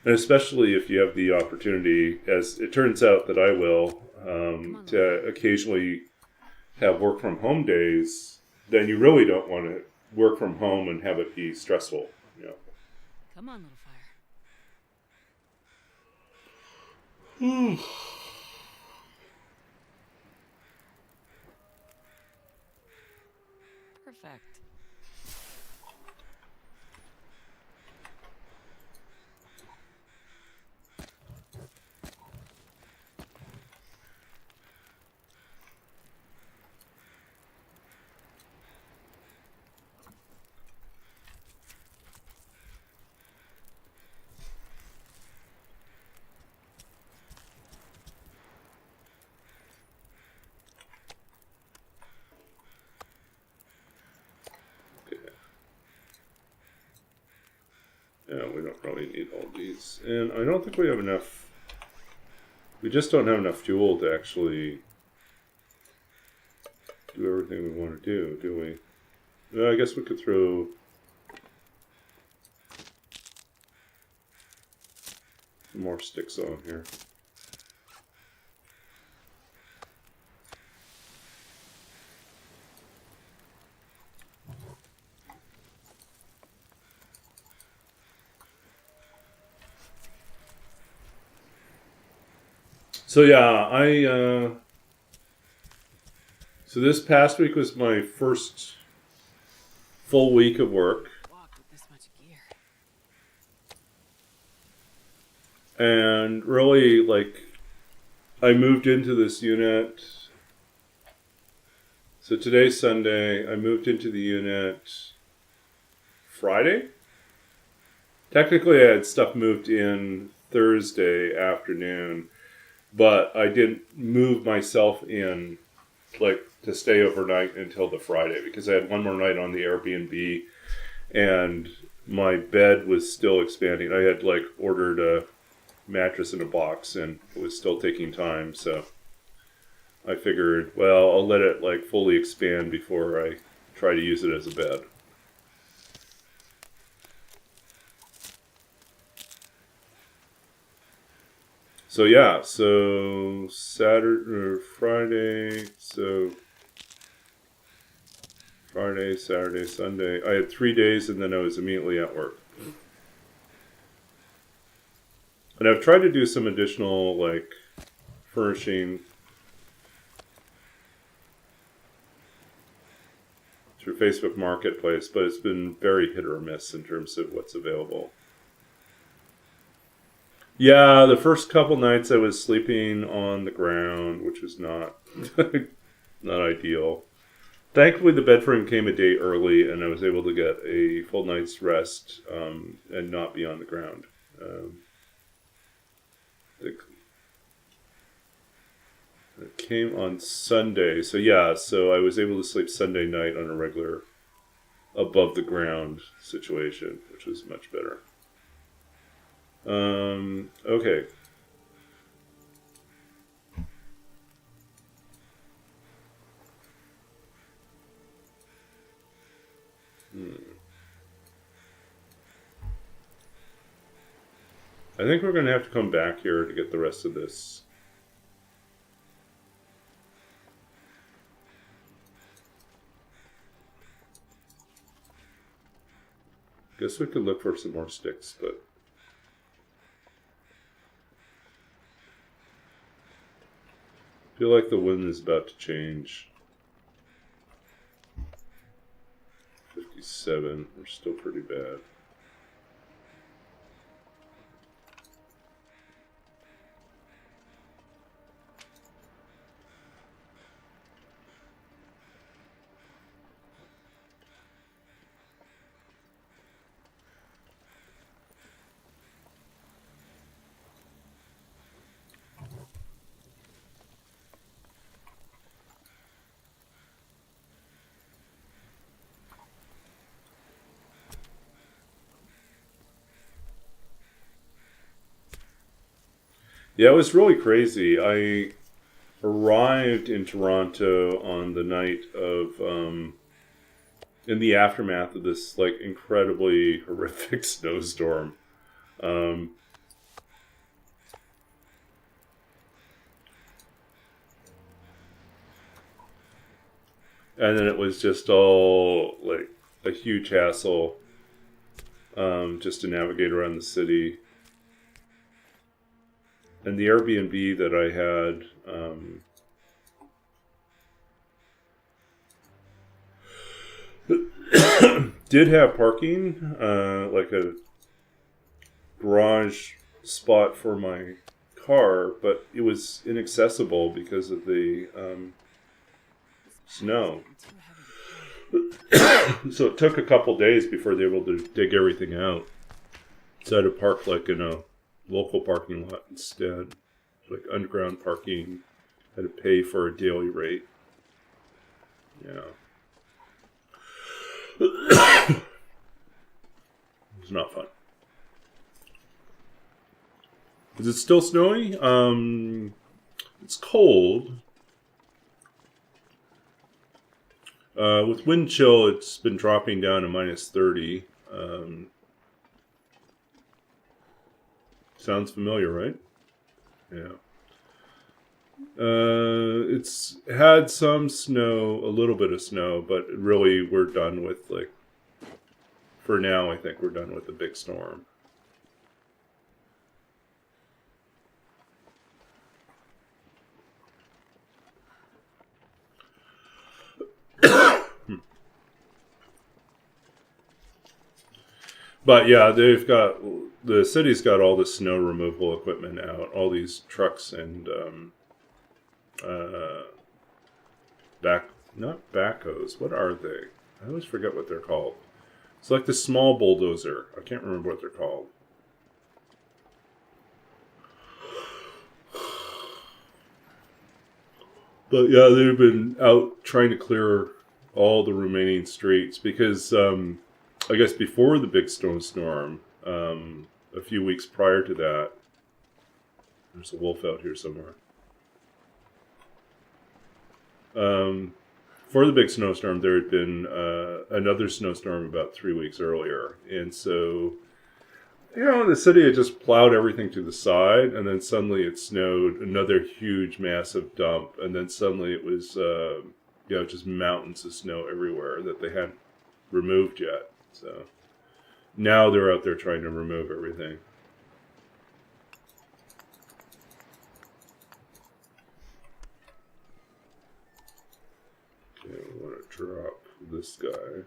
S1: And especially if you have the opportunity, as it turns out that I will, to occasionally have work from home days, then you really don't want to work from home and have it be stressful.
S2: Come on, little fire. Perfect.
S1: Yeah, we don't probably need all these. And I don't think we have enough. We just don't have enough fuel to actually do everything we want to do we? No, I guess we could throw some more sticks on here. So yeah, so this past week was my first full week of work.
S2: Walk with this much gear.
S1: And really, like, I moved into this unit. So today's Sunday. I moved into the unit Friday. Technically, I had stuff moved in Thursday afternoon, but I didn't move myself in, like, to stay overnight until the Friday because I had one more night on the Airbnb and my bed was still expanding. I had, like, ordered a mattress in a box and it was still taking time, so I figured, well, I'll let it, like, fully expand before I try to use it as a bed. So yeah, so Saturday or Friday, so Friday, Saturday, Sunday. I had 3 days and then I was immediately at work. And I've tried to do some additional, like, furnishing through Facebook Marketplace, but it's been very hit or miss in terms of what's available. Yeah, the first couple nights I was sleeping on the ground, which was not not ideal. Thankfully, the bed frame came a day early, and I was able to get a full night's rest and not be on the ground. It came on Sunday, so yeah, so I was able to sleep Sunday night on a regular above the ground situation, which was much better. Okay. I think we're going to have to come back here to get the rest of this. Guess we could look for some more sticks, but I feel like the wind is about to change. 57, we're still pretty bad. Yeah, it was really crazy. I arrived in Toronto on the night of, in the aftermath of this, like, incredibly horrific snowstorm. And then it was just all, like, a huge hassle, just to navigate around the city. And the Airbnb that I had, did have parking, like a garage spot for my car, but it was inaccessible because of the snow. So it took a couple days before they were able to dig everything out. So I had to park like in a local parking lot instead, like underground parking. I had to pay for a daily rate. Yeah. It's not fun. Is it still snowy? It's cold. With wind chill, it's been dropping down to minus 30. Sounds familiar, right? Yeah. It's had some snow, a little bit of snow, but really we're done with, like, for now I think we're done with the big storm. But yeah, the city's got all the snow removal equipment out, all these trucks and not backhoes. What are they? I always forget what they're called. It's like the small bulldozer. I can't remember what they're called. But yeah, they've been out trying to clear all the remaining streets because I guess before the big snowstorm, a few weeks prior to that, there's a wolf out here somewhere. For the big snowstorm, there had been another snowstorm about 3 weeks earlier. And so, the city had just plowed everything to the side, and then suddenly it snowed, another huge, massive dump, and then suddenly it was, just mountains of snow everywhere that they hadn't removed yet. So now they're out there trying to remove everything. drop this guy.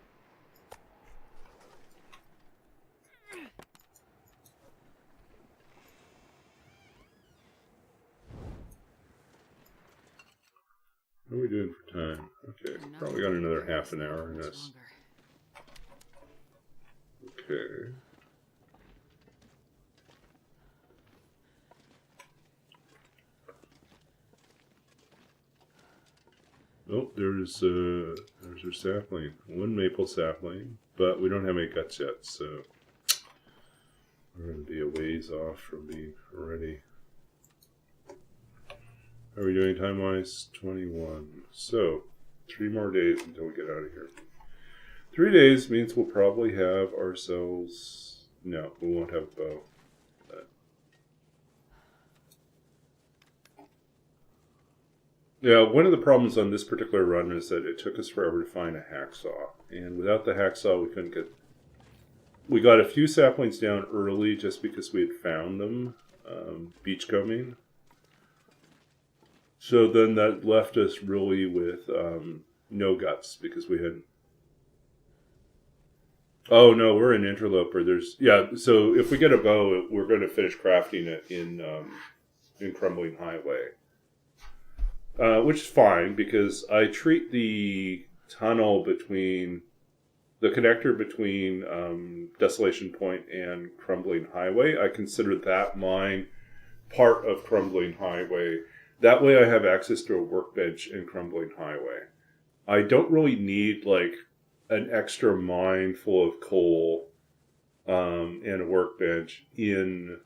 S1: What are we doing for time? Okay, probably got another half an hour in this. Okay. Oh, there's our sapling. One maple sapling, but we don't have any guts yet, so we're going to be a ways off from being ready. How are we doing time-wise? 21. So, 3 more days until we get out of here. 3 days means we'll probably have ourselves... No, we won't have a bow. But... Yeah, one of the problems on this particular run is that it took us forever to find a hacksaw. And without the hacksaw, we couldn't get... We got a few saplings down early just because we had found them beachcombing. So then that left us really with no guts because we had... Oh no, we're in Interloper. So if we get a bow, we're going to finish crafting it in Crumbling Highway. Which is fine because I treat the tunnel between... The connector between Desolation Point and Crumbling Highway, I consider that mine part of Crumbling Highway. That way I have access to a workbench in Crumbling Highway. I don't really need, like, an extra mine full of coal and a workbench in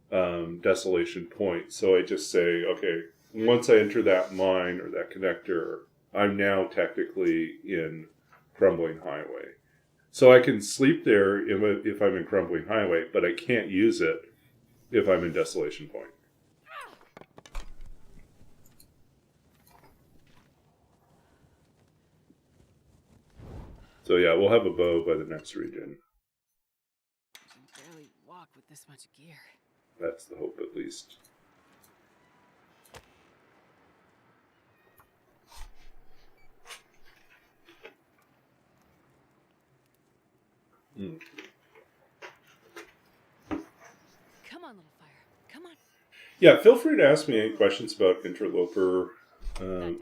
S1: Desolation Point. So I just say, okay, once I enter that mine or that connector, I'm now technically in Crumbling Highway. So I can sleep there if I'm in Crumbling Highway, but I can't use it if I'm in Desolation Point. So yeah, we'll have a bow by the next region.
S2: I can barely walk with this much gear.
S1: That's the hope, at least.
S2: Come on, little fire. Come on.
S1: Yeah, feel free to ask me any questions about Interloper,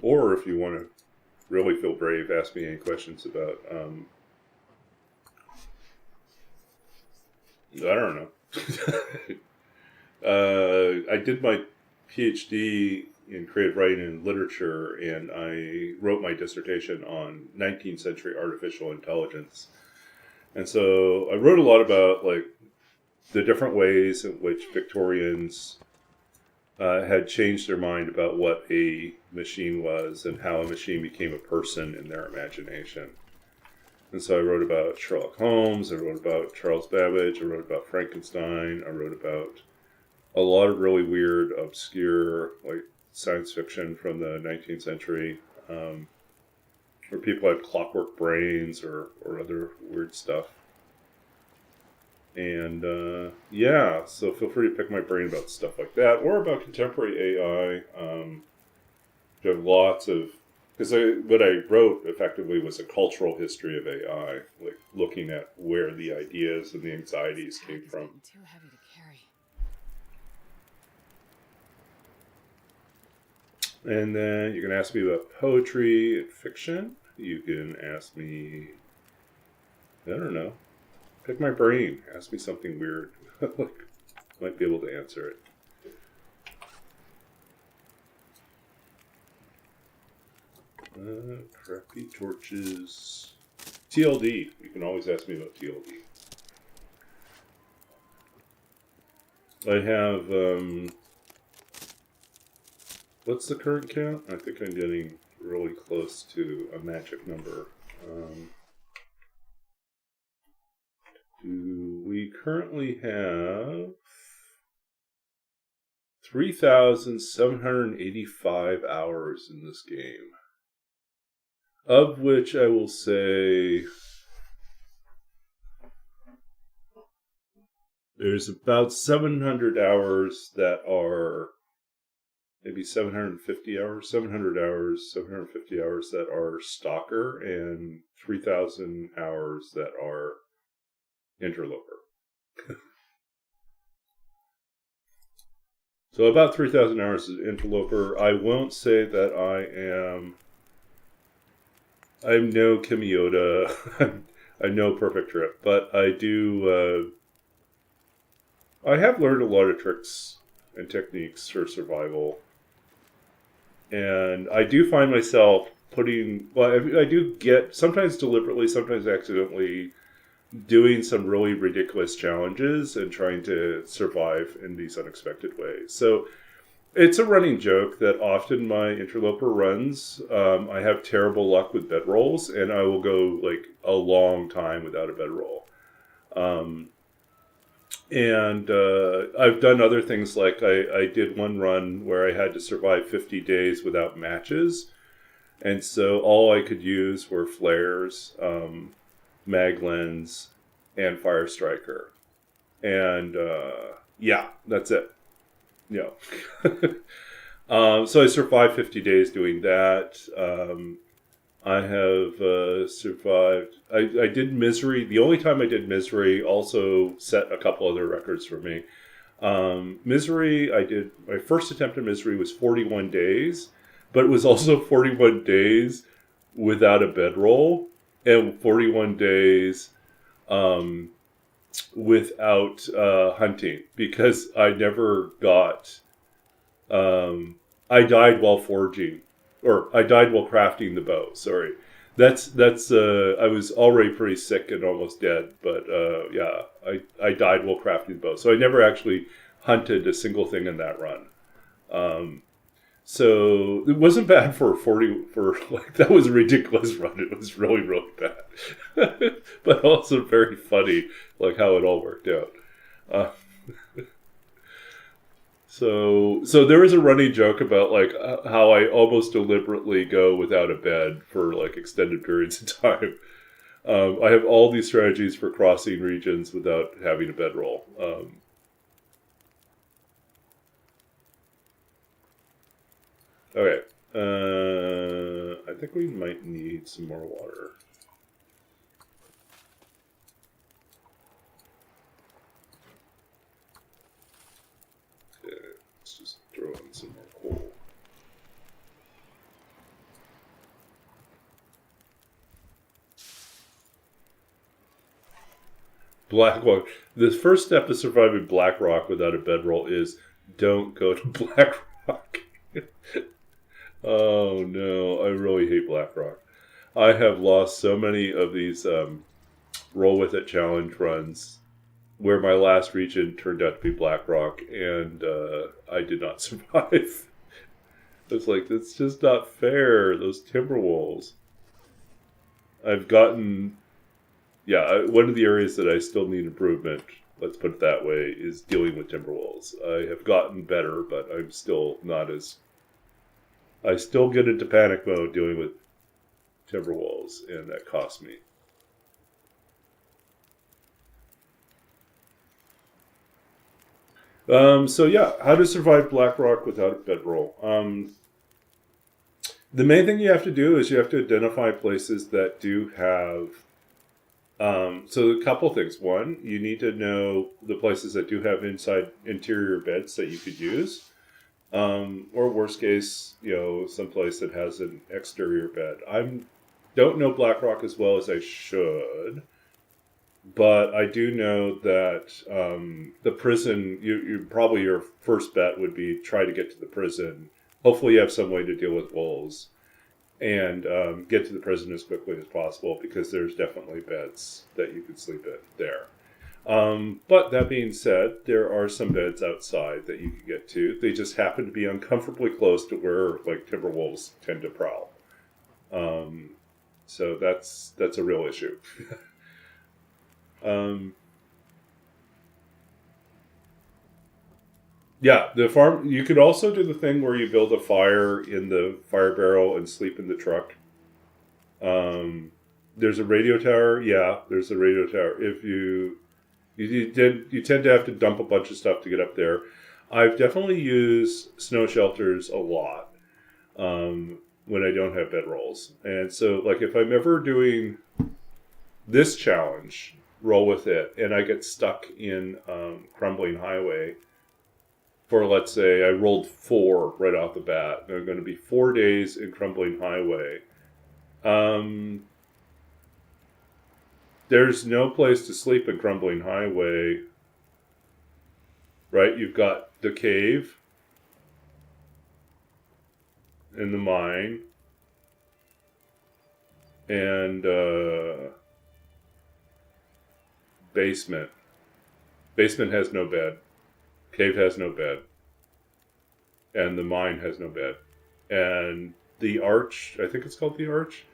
S1: or if you want to really feel brave, ask me any questions about, I don't know. I did my PhD in creative writing and literature, and I wrote my dissertation on 19th century artificial intelligence. And so I wrote a lot about, like, the different ways in which Victorians had changed their mind about what a machine was and how a machine became a person in their imagination. And so I wrote about Sherlock Holmes, I wrote about Charles Babbage, I wrote about Frankenstein, I wrote about a lot of really weird, obscure, like, science fiction from the 19th century, where people had clockwork brains or other weird stuff. And, yeah, so feel free to pick my brain about stuff like that, or about contemporary AI. There are lots of... Because what I wrote, effectively, was a cultural history of AI, like, looking at where the ideas and the anxieties came from.
S2: Too heavy to carry.
S1: And then you can ask me about poetry and fiction. You can ask me... I don't know. Pick my brain. Ask me something weird. Like, might be able to answer it. Crappy torches. TLD. You can always ask me about TLD. I have, what's the current count? I think I'm getting really close to a magic number. We currently have 3,785 hours in this game. Of which I will say there's about 700 hours that are maybe 750 hours, 700 hours, 750 hours that are Stalker, and 3,000 hours that are Interloper. So about 3,000 hours is Interloper. I won't say that I'm no Kimiota. I'm no Perfect Trip, but I do. I have learned a lot of tricks and techniques for survival, and I do find myself putting. Well, I do get sometimes deliberately, sometimes accidentally doing some really ridiculous challenges and trying to survive in these unexpected ways. So it's a running joke that often my Interloper runs, I have terrible luck with bedrolls, and I will go like a long time without a bedroll. And I've done other things, like I did one run where I had to survive 50 days without matches. And so all I could use were flares, Maglens, and Fire Striker. And yeah, that's it. Yeah. So I survived 50 days doing that. I have survived. I did Misery. The only time I did Misery also set a couple other records for me. Misery, I did. My first attempt at Misery was 41 days, but it was also 41 days without a bedroll and 41 days without hunting, because I never got. I died while forging, or I died while crafting the bow. Sorry, that's. I was already pretty sick and almost dead, but yeah, I died while crafting the bow. So I never actually hunted a single thing in that run. So it wasn't bad for 40. For like, that was a ridiculous run. It was really, really bad, but also very funny, like how it all worked out. So there is a running joke about like how I almost deliberately go without a bed for like extended periods of time. I have all these strategies for crossing regions without having a bedroll. Okay, I think we might need some more water. Let's just throw in some more coal. Blackrock. The first step of surviving Blackrock without a bedroll is don't go to Blackrock. Oh no, I really hate Blackrock. I have lost so many of these roll with it challenge runs where my last region turned out to be Blackrock, and I did not survive. It's like, that's just not fair, those Timberwolves. I've gotten... Yeah, one of the areas that I still need improvement, let's put it that way, is dealing with Timberwolves. I have gotten better, but I'm still not as... I still get into panic mode dealing with Timberwolves, and that costs me. So yeah, how to survive Blackrock without a bedroll. The main thing you have to do is you have to identify places that do have... so a couple things. One, you need to know the places that do have interior beds that you could use. Or worst case, someplace that has an exterior bed. I don't know Blackrock as well as I should, but I do know that the prison, you probably your first bet would be try to get to the prison. Hopefully you have some way to deal with wolves and get to the prison as quickly as possible, because there's definitely beds that you could sleep in there. But that being said, there are some beds outside that you can get to. They just happen to be uncomfortably close to where like Timberwolves tend to prowl. So that's a real issue. Yeah, the farm. You could also do the thing where you build a fire in the fire barrel and sleep in the truck. There's a radio tower. Yeah, there's a radio tower. If you tend to have to dump a bunch of stuff to get up there. I've definitely used snow shelters a lot when I don't have bedrolls. And so, like, if I'm ever doing this challenge, roll with it, and I get stuck in Crumbling Highway for, let's say, I rolled 4 right off the bat. There are going to be 4 days in Crumbling Highway. There's no place to sleep in Crumbling Highway, right? You've got the cave and the mine and basement. Basement has no bed. Cave has no bed. And the mine has no bed. And the arch, I think it's called the arch.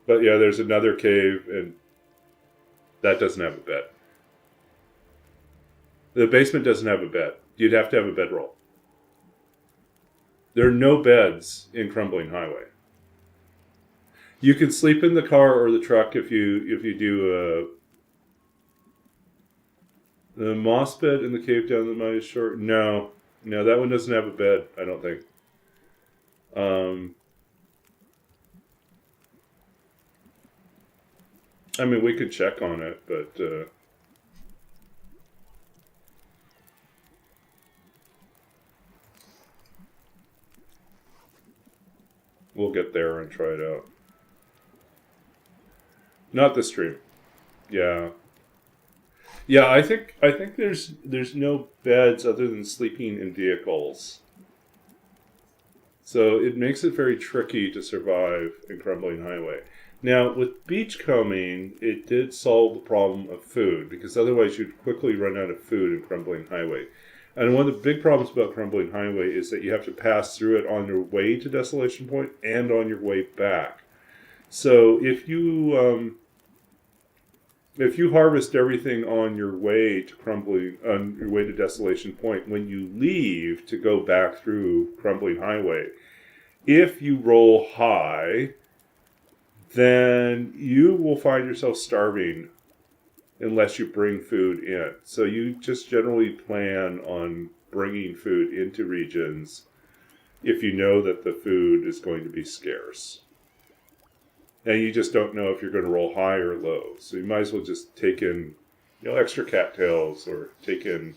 S1: But yeah, there's another cave, and that doesn't have a bed. The basement doesn't have a bed. You'd have to have a bedroll. There are no beds in Crumbling Highway. You can sleep in the car or the truck if you do the moss bed in the cave down the mine shore. No, that one doesn't have a bed. I don't think. I mean, we could check on it, but we'll get there and try it out. Not the stream. Yeah. Yeah, I think there's no beds other than sleeping in vehicles. So it makes it very tricky to survive in Crumbling Highway. Now, with beachcombing, it did solve the problem of food, because otherwise you'd quickly run out of food in Crumbling Highway. And one of the big problems about Crumbling Highway is that you have to pass through it on your way to Desolation Point and on your way back. So if you harvest everything on your way to Desolation Point, when you leave to go back through Crumbling Highway, if you roll high, then you will find yourself starving unless you bring food in. So you just generally plan on bringing food into regions if you know that the food is going to be scarce. And you just don't know if you're going to roll high or low. So you might as well just take in, extra cattails, or take in,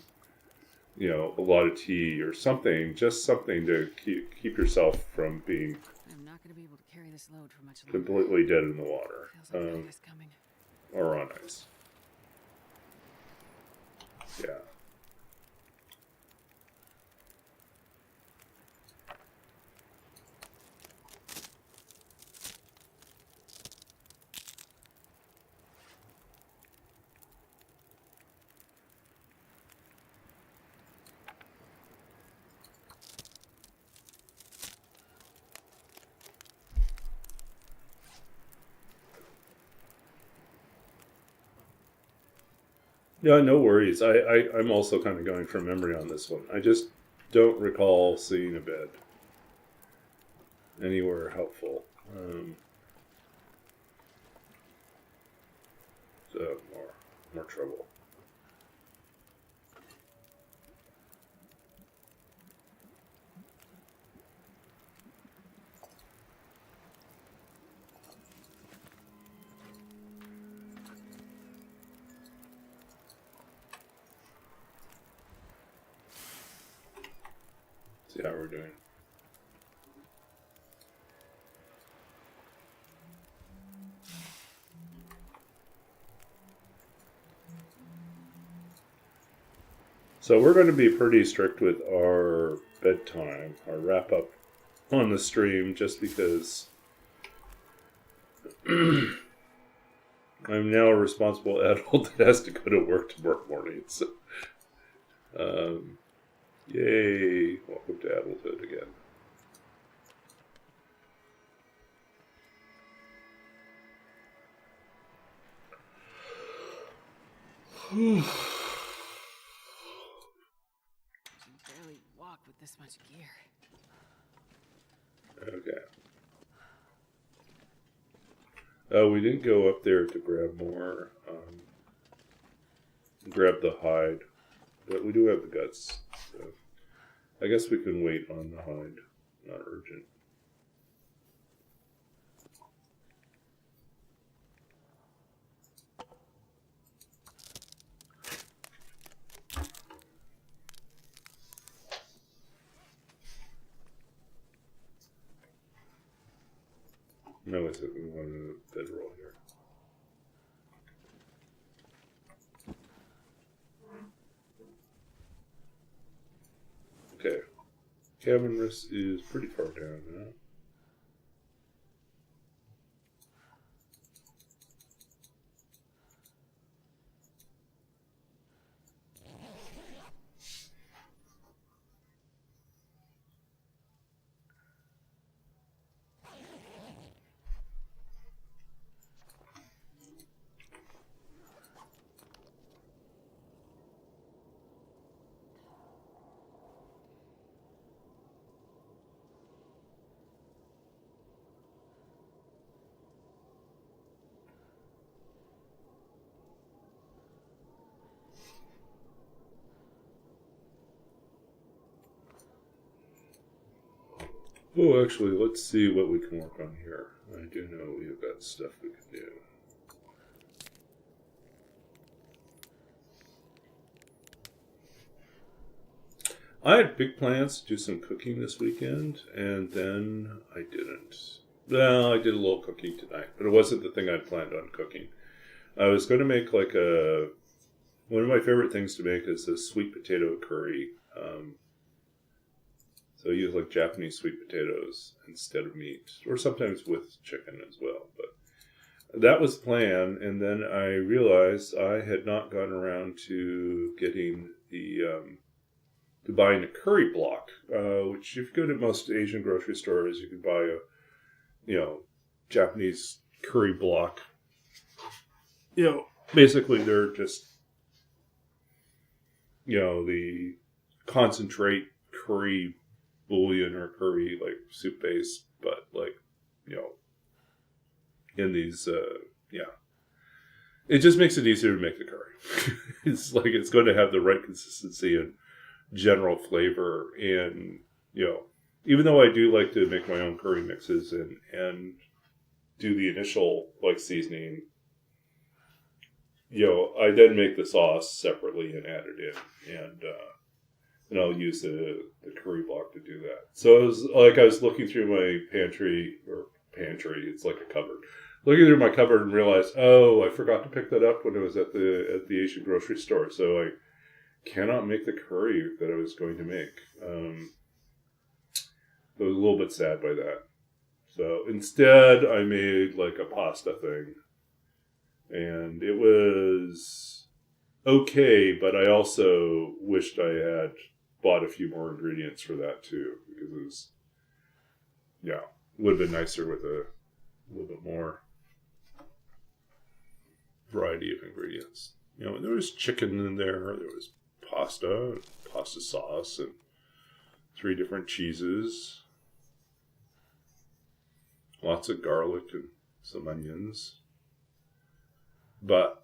S1: a lot of tea or something, just something to keep yourself from being
S2: I'm not going to be able to carry this load for much longer.
S1: completely dead in the water.
S2: Feels like night is coming.
S1: Or on ice. Yeah. Yeah, no worries. I'm also kind of going from memory on this one. I just don't recall seeing a bed anywhere helpful. So more trouble. See how we're doing. So we're going to be pretty strict with our bedtime, our wrap up on the stream, just because I'm now a responsible adult that has to go to work tomorrow morning. So, yay! Welcome to adulthood again.
S2: You barely walk with this much gear.
S1: Okay. Oh, we didn't go up there to grab more. Grab the hide. but we do have the guts. So I guess we can wait on the hide. Not urgent. No, it's we want a bedroll here. Okay. Cavernous is pretty far down now. Oh, actually, let's see what we can work on here. I do know we've got stuff we can do. I had big plans to do some cooking this weekend, and then I didn't. Well, I did a little cooking tonight, but it wasn't the thing I'd planned on cooking. I was going to make like a... One of my favorite things to make is a sweet potato curry. So I use like Japanese sweet potatoes instead of meat, or sometimes with chicken as well. But that was the plan, and then I realized I had not gotten around to getting the to buying a curry block. Which, if you go to most Asian grocery stores, you can buy a Japanese curry block. Basically they're just the concentrate curry bouillon or curry like soup base, but like in these it just makes it easier to make the curry. It's like it's going to have the right consistency and general flavor, and even though I do like to make my own curry mixes and do the initial like seasoning, I then make the sauce separately and add it in, and I'll use the curry block to do that. So it was like I was looking through my pantry, it's like a cupboard. Looking through my cupboard and realized, oh, I forgot to pick that up when I was at the Asian grocery store. So I cannot make the curry that I was going to make. I was a little bit sad by that. So instead, I made like a pasta thing. And it was okay, but I also wished I had bought a few more ingredients for that too, because it was, would have been nicer with a little bit more variety of ingredients. There was chicken in there was pasta sauce, and 3 different cheeses, lots of garlic and some onions. But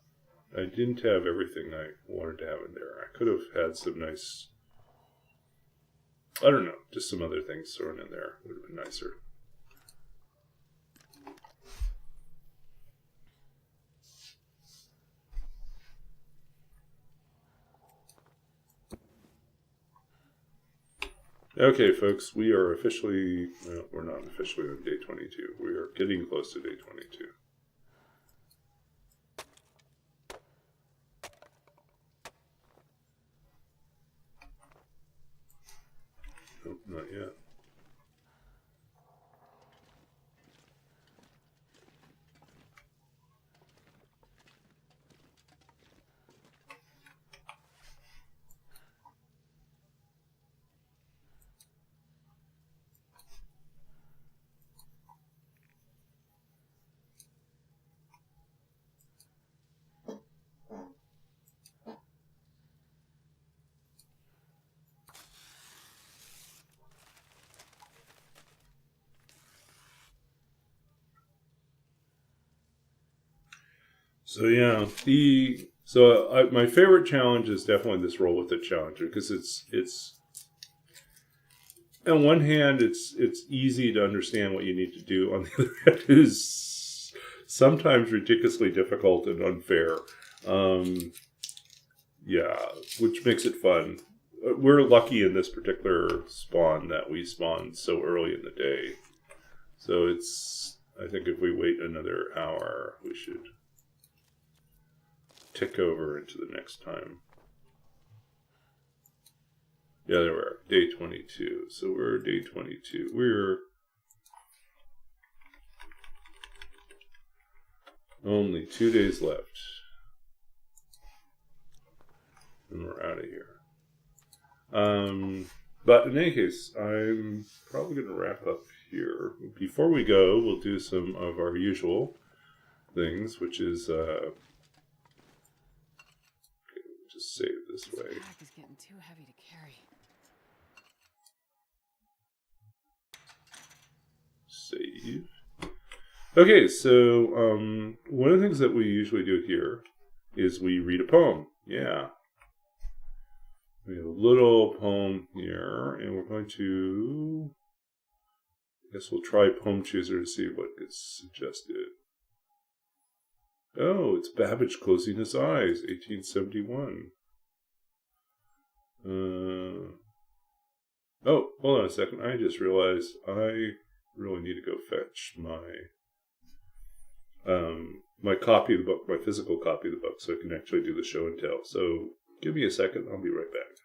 S1: I didn't have everything I wanted to have in there. I could have had some nice, I don't know, just some other things thrown in there. Would have been nicer. Okay, folks, we are officially, well, we're not officially on day 22. We are getting close to day 22. Nope, not yet. So yeah, the So my favorite challenge is definitely this roll with the challenger, because it's on one hand it's easy to understand what you need to do. On the other hand, it is sometimes ridiculously difficult and unfair. Yeah, which makes it fun. We're lucky in this particular spawn that we spawned so early in the day. So I think if we wait another hour, we should tick over into the next time. Yeah, there we are. Day 22. So we're day 22. We're only 2 days left. And we're out of here. But in any case, I'm probably going to wrap up here. Before we go, we'll do some of our usual things, which is just save this way.
S2: This pack is getting too heavy to carry.
S1: Save. Okay, so one of the things that we usually do here is we read a poem. Yeah. We have a little poem here, and we're going to, I guess we'll try Poem Chooser to see what gets suggested. Oh, it's Babbage Closing His Eyes, 1871. Oh, hold on a second. I just realized I really need to go fetch my copy of the book, my physical copy of the book, so I can actually do the show and tell. So give me a second. I'll be right back.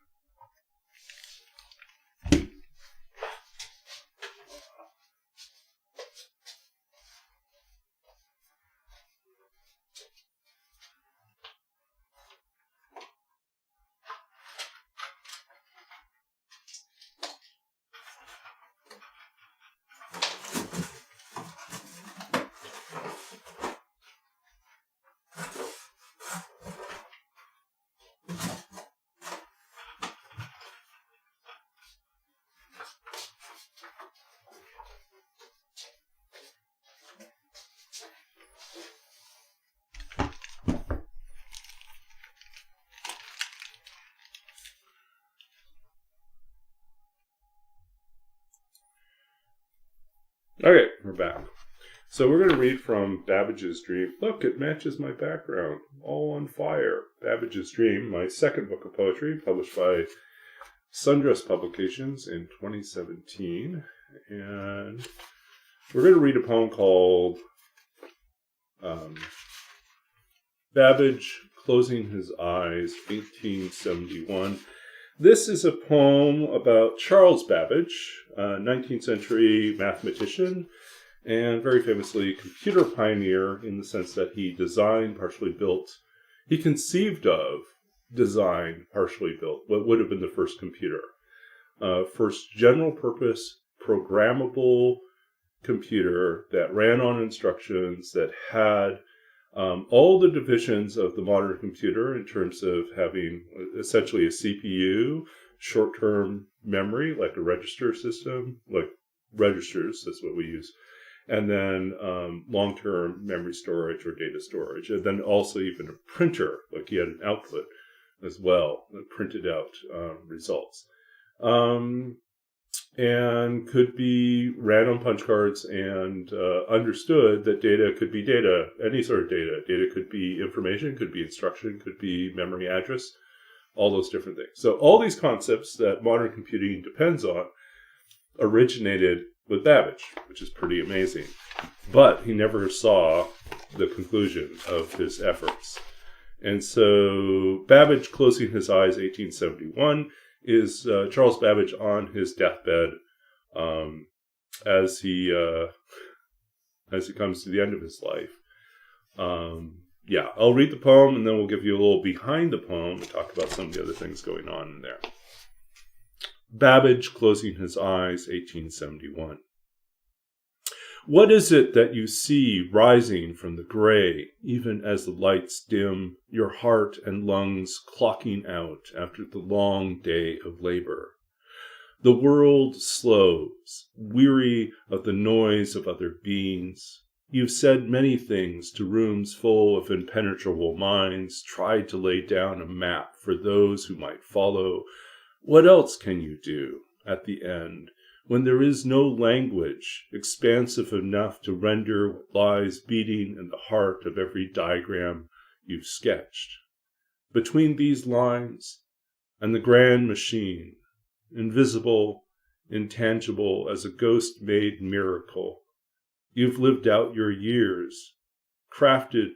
S1: Okay, we're back. So we're going to read from Babbage's Dream. Look, it matches my background. All on fire. Babbage's Dream, my second book of poetry, published by Sundress Publications in 2017. And we're going to read a poem called Babbage Closing His Eyes, 1871. This is a poem about Charles Babbage, 19th century mathematician, and very famously computer pioneer in the sense that he designed, partially built, he conceived of, designed, partially built, what would have been the first computer. First general purpose, programmable computer that ran on instructions, that had all the divisions of the modern computer in terms of having essentially a CPU, short-term memory, like a register system, like registers, that's what we use, and then long-term memory storage or data storage, and then also even a printer, like he had an output as well that printed out results. And could be ran on punch cards and understood that data could be data, any sort of data. Data could be information, could be instruction, could be memory address, all those different things. So all these concepts that modern computing depends on originated with Babbage, which is pretty amazing. But he never saw the conclusion of his efforts. And so Babbage Closing His Eyes, 1871, is Charles Babbage on his deathbed as he comes to the end of his life. Yeah, I'll read the poem and then we'll give you a little behind the poem and talk about some of the other things going on in there. Babbage Closing His Eyes, 1871. What is it that you see rising from the gray, even as the lights dim, your heart and lungs clocking out after the long day of labor? The world slows, weary of the noise of other beings, You've said many things to rooms full of impenetrable minds, tried to lay down a map for those who might follow. What else can you do at the end, when there is no language expansive enough to render what lies beating in the heart of every diagram you've sketched? Between these lines and the grand machine, invisible, intangible as a ghost-made miracle, you've lived out your years, crafted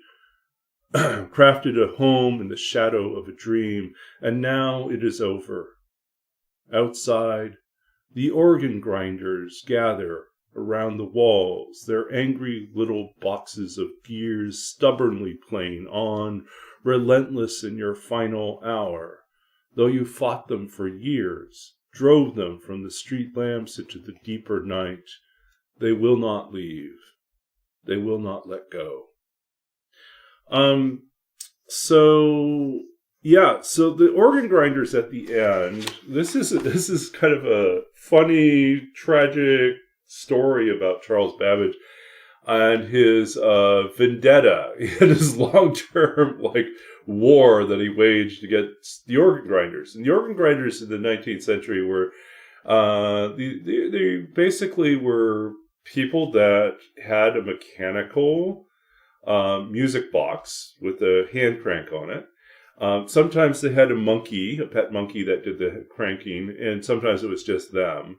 S1: a home in the shadow of a dream, and now it is over. Outside, the organ grinders gather around the walls, their angry little boxes of gears stubbornly playing on, relentless in your final hour. Though you fought them for years, drove them from the street lamps into the deeper night, they will not leave. They will not let go. So the organ grinders at the end, this is kind of a funny, tragic story about Charles Babbage and his vendetta and his long-term war that he waged against the organ grinders. And the organ grinders in the 19th century were they basically were people that had a mechanical music box with a hand crank on it. Sometimes they had a pet monkey that did the cranking, and sometimes it was just them.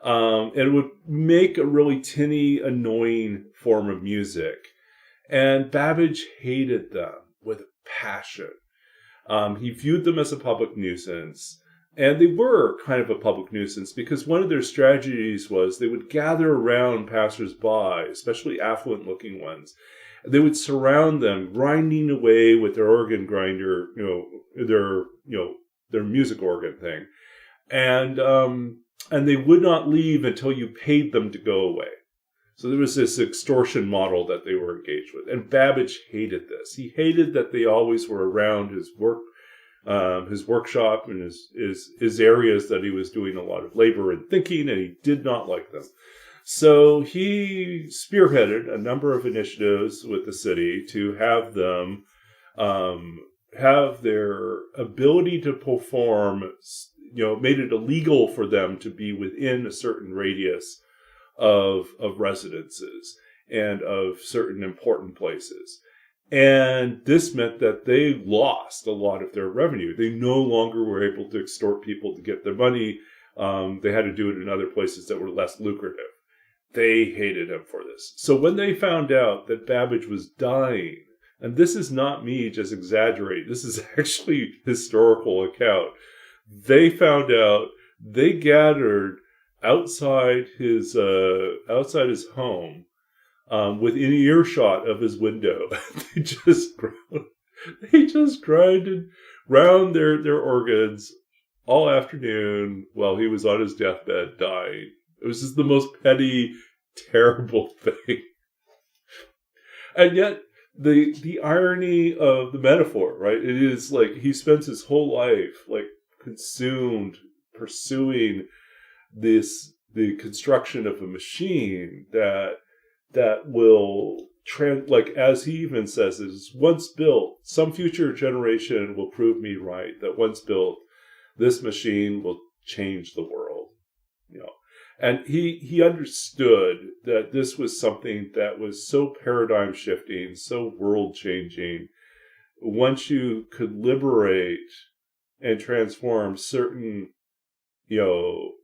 S1: And it would make a really tinny, annoying form of music. And Babbage hated them with passion. He viewed them as a public nuisance. And they were kind of a public nuisance because one of their strategies was they would gather around passersby, especially affluent-looking ones. They would surround them, grinding away with their organ grinder, their music organ thing, and they would not leave until you paid them to go away. So there was this extortion model that they were engaged with, and Babbage hated this. He hated that they always were around his workshop and his areas that he was doing a lot of labor and thinking, and he did not like them. So he spearheaded a number of initiatives with the city to have them have their ability to perform, made it illegal for them to be within a certain radius of residences and of certain important places. And this meant that they lost a lot of their revenue. They no longer were able to extort people to get their money. They had to do it in other places that were less lucrative. They hated him for this. So when they found out that Babbage was dying, and this is not me just exaggerating, this is actually historical account, they found out, they gathered outside his home, within earshot of his window. they just grinded round their organs all afternoon while he was on his deathbed dying. It was just the most petty, terrible thing. And yet, the irony of the metaphor, right? It is like he spends his whole life consumed pursuing the construction of a machine that will as he even says, is once built, some future generation will prove me right that once built, this machine will change the world. And he understood that this was something that was so paradigm shifting, so world changing. Once you could liberate and transform certain,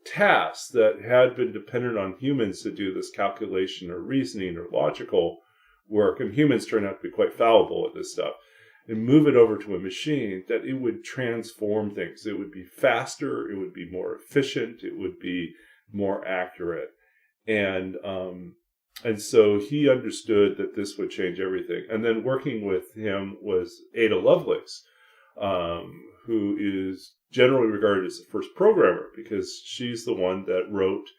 S1: tasks that had been dependent on humans to do this calculation or reasoning or logical work, and humans turn out to be quite fallible at this stuff, and move it over to a machine, that it would transform things. It would be faster, it would be more efficient, it would be more accurate. And so he understood that this would change everything. And then working with him was Ada Lovelace, who is generally regarded as the first programmer, because she's the one that wrote.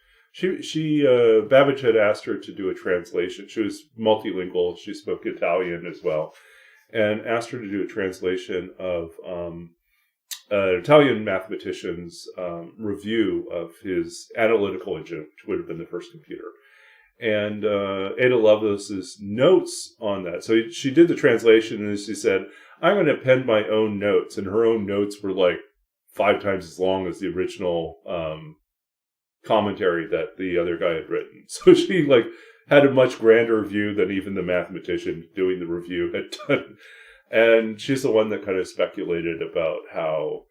S1: Babbage had asked her to do a translation. She was multilingual. She spoke Italian as well, and asked her to do a translation of an Italian mathematician's review of his analytical engine, which would have been the first computer. and Ada Lovelace's notes on that. So she did the translation, and she said, "I'm going to append my own notes," and her own notes were like 5 times as long as the original commentary that the other guy had written. So she like had a much grander view than even the mathematician doing the review had done. And she's the one that kind of speculated about how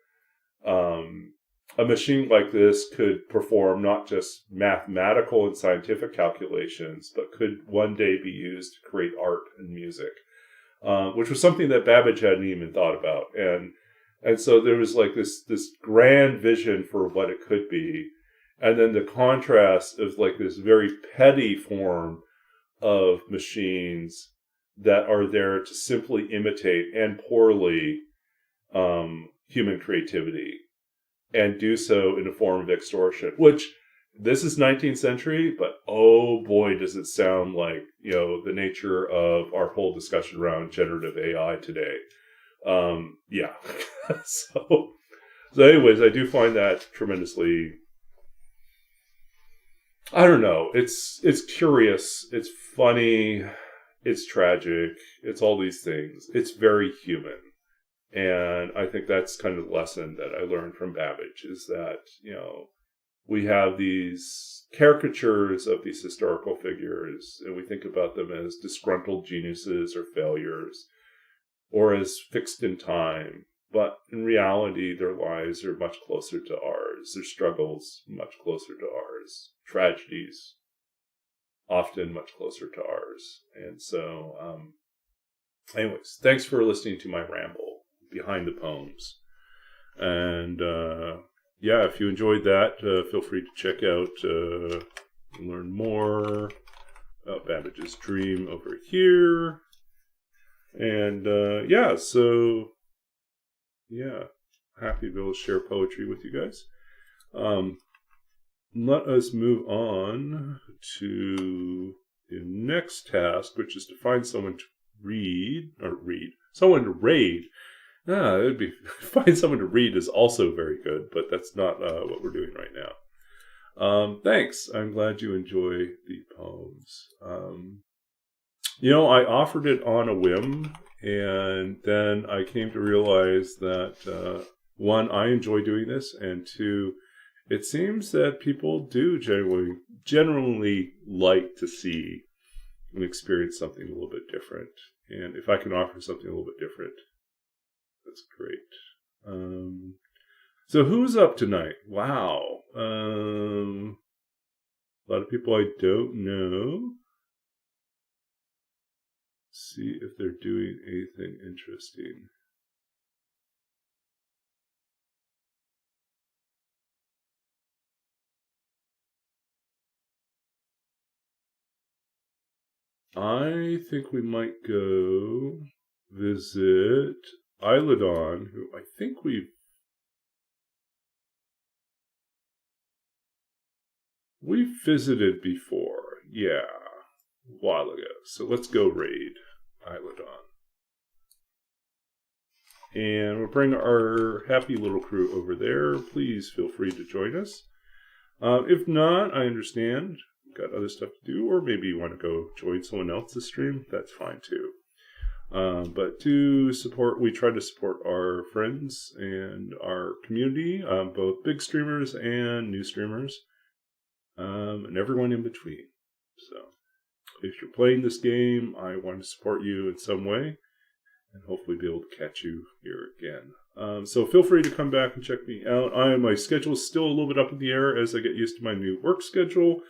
S1: a machine like this could perform not just mathematical and scientific calculations, but could one day be used to create art and music, which was something that Babbage hadn't even thought about. And so there was like this grand vision for what it could be. And then the contrast of like this very petty form of machines that are there to simply imitate and poorly human creativity, and do so in a form of extortion, which this is 19th century, but oh boy, does it sound like, the nature of our whole discussion around generative AI today. Yeah. So anyways, I do find that tremendously, I don't know. It's curious. It's funny. It's tragic. It's all these things. It's very human. And I think that's kind of the lesson that I learned from Babbage, is that, we have these caricatures of these historical figures, and we think about them as disgruntled geniuses or failures, or as fixed in time. But in reality, their lives are much closer to ours. Their struggles much closer to ours. Tragedies often much closer to ours. And so, anyways, thanks for listening to my ramble behind the poems. And yeah, if you enjoyed that, feel free to check out, learn more about Babbage's Dream over here. And yeah, so yeah, happy to be able to share poetry with you guys. Let us move on to the next task, which is to find someone to someone to raid. It'd be find someone to read is also very good, but that's not what we're doing right now. Thanks. I'm glad you enjoy the poems. I offered it on a whim, and then I came to realize that, one, I enjoy doing this, and two, it seems that people do generally like to see and experience something a little bit different. And if I can offer something a little bit different, that's great. So who's up tonight? Wow. A lot of people I don't know. See if they're doing anything interesting. I think we might go visit Isladon, who I think we've visited before. Yeah, a while ago. So let's go raid Isladon. And we'll bring our happy little crew over there. Please feel free to join us. If not, I understand. You've got other stuff to do, or maybe you want to go join someone else's stream. That's fine too. But we try to support our friends and our community, both big streamers and new streamers, and everyone in between. So if you're playing this game, I want to support you in some way, and hopefully be able to catch you here again. So feel free to come back and check me out. My schedule is still a little bit up in the air as I get used to my new work schedule.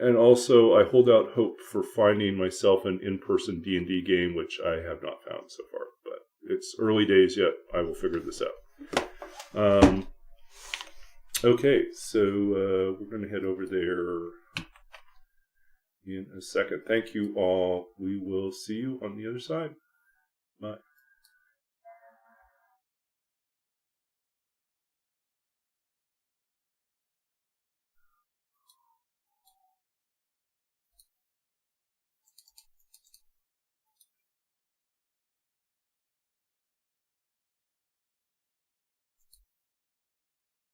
S1: And also, I hold out hope for finding myself an in-person D&D game, which I have not found so far. But it's early days yet. I will figure this out. Okay, so we're going to head over there in a second. Thank you all. We will see you on the other side. Bye.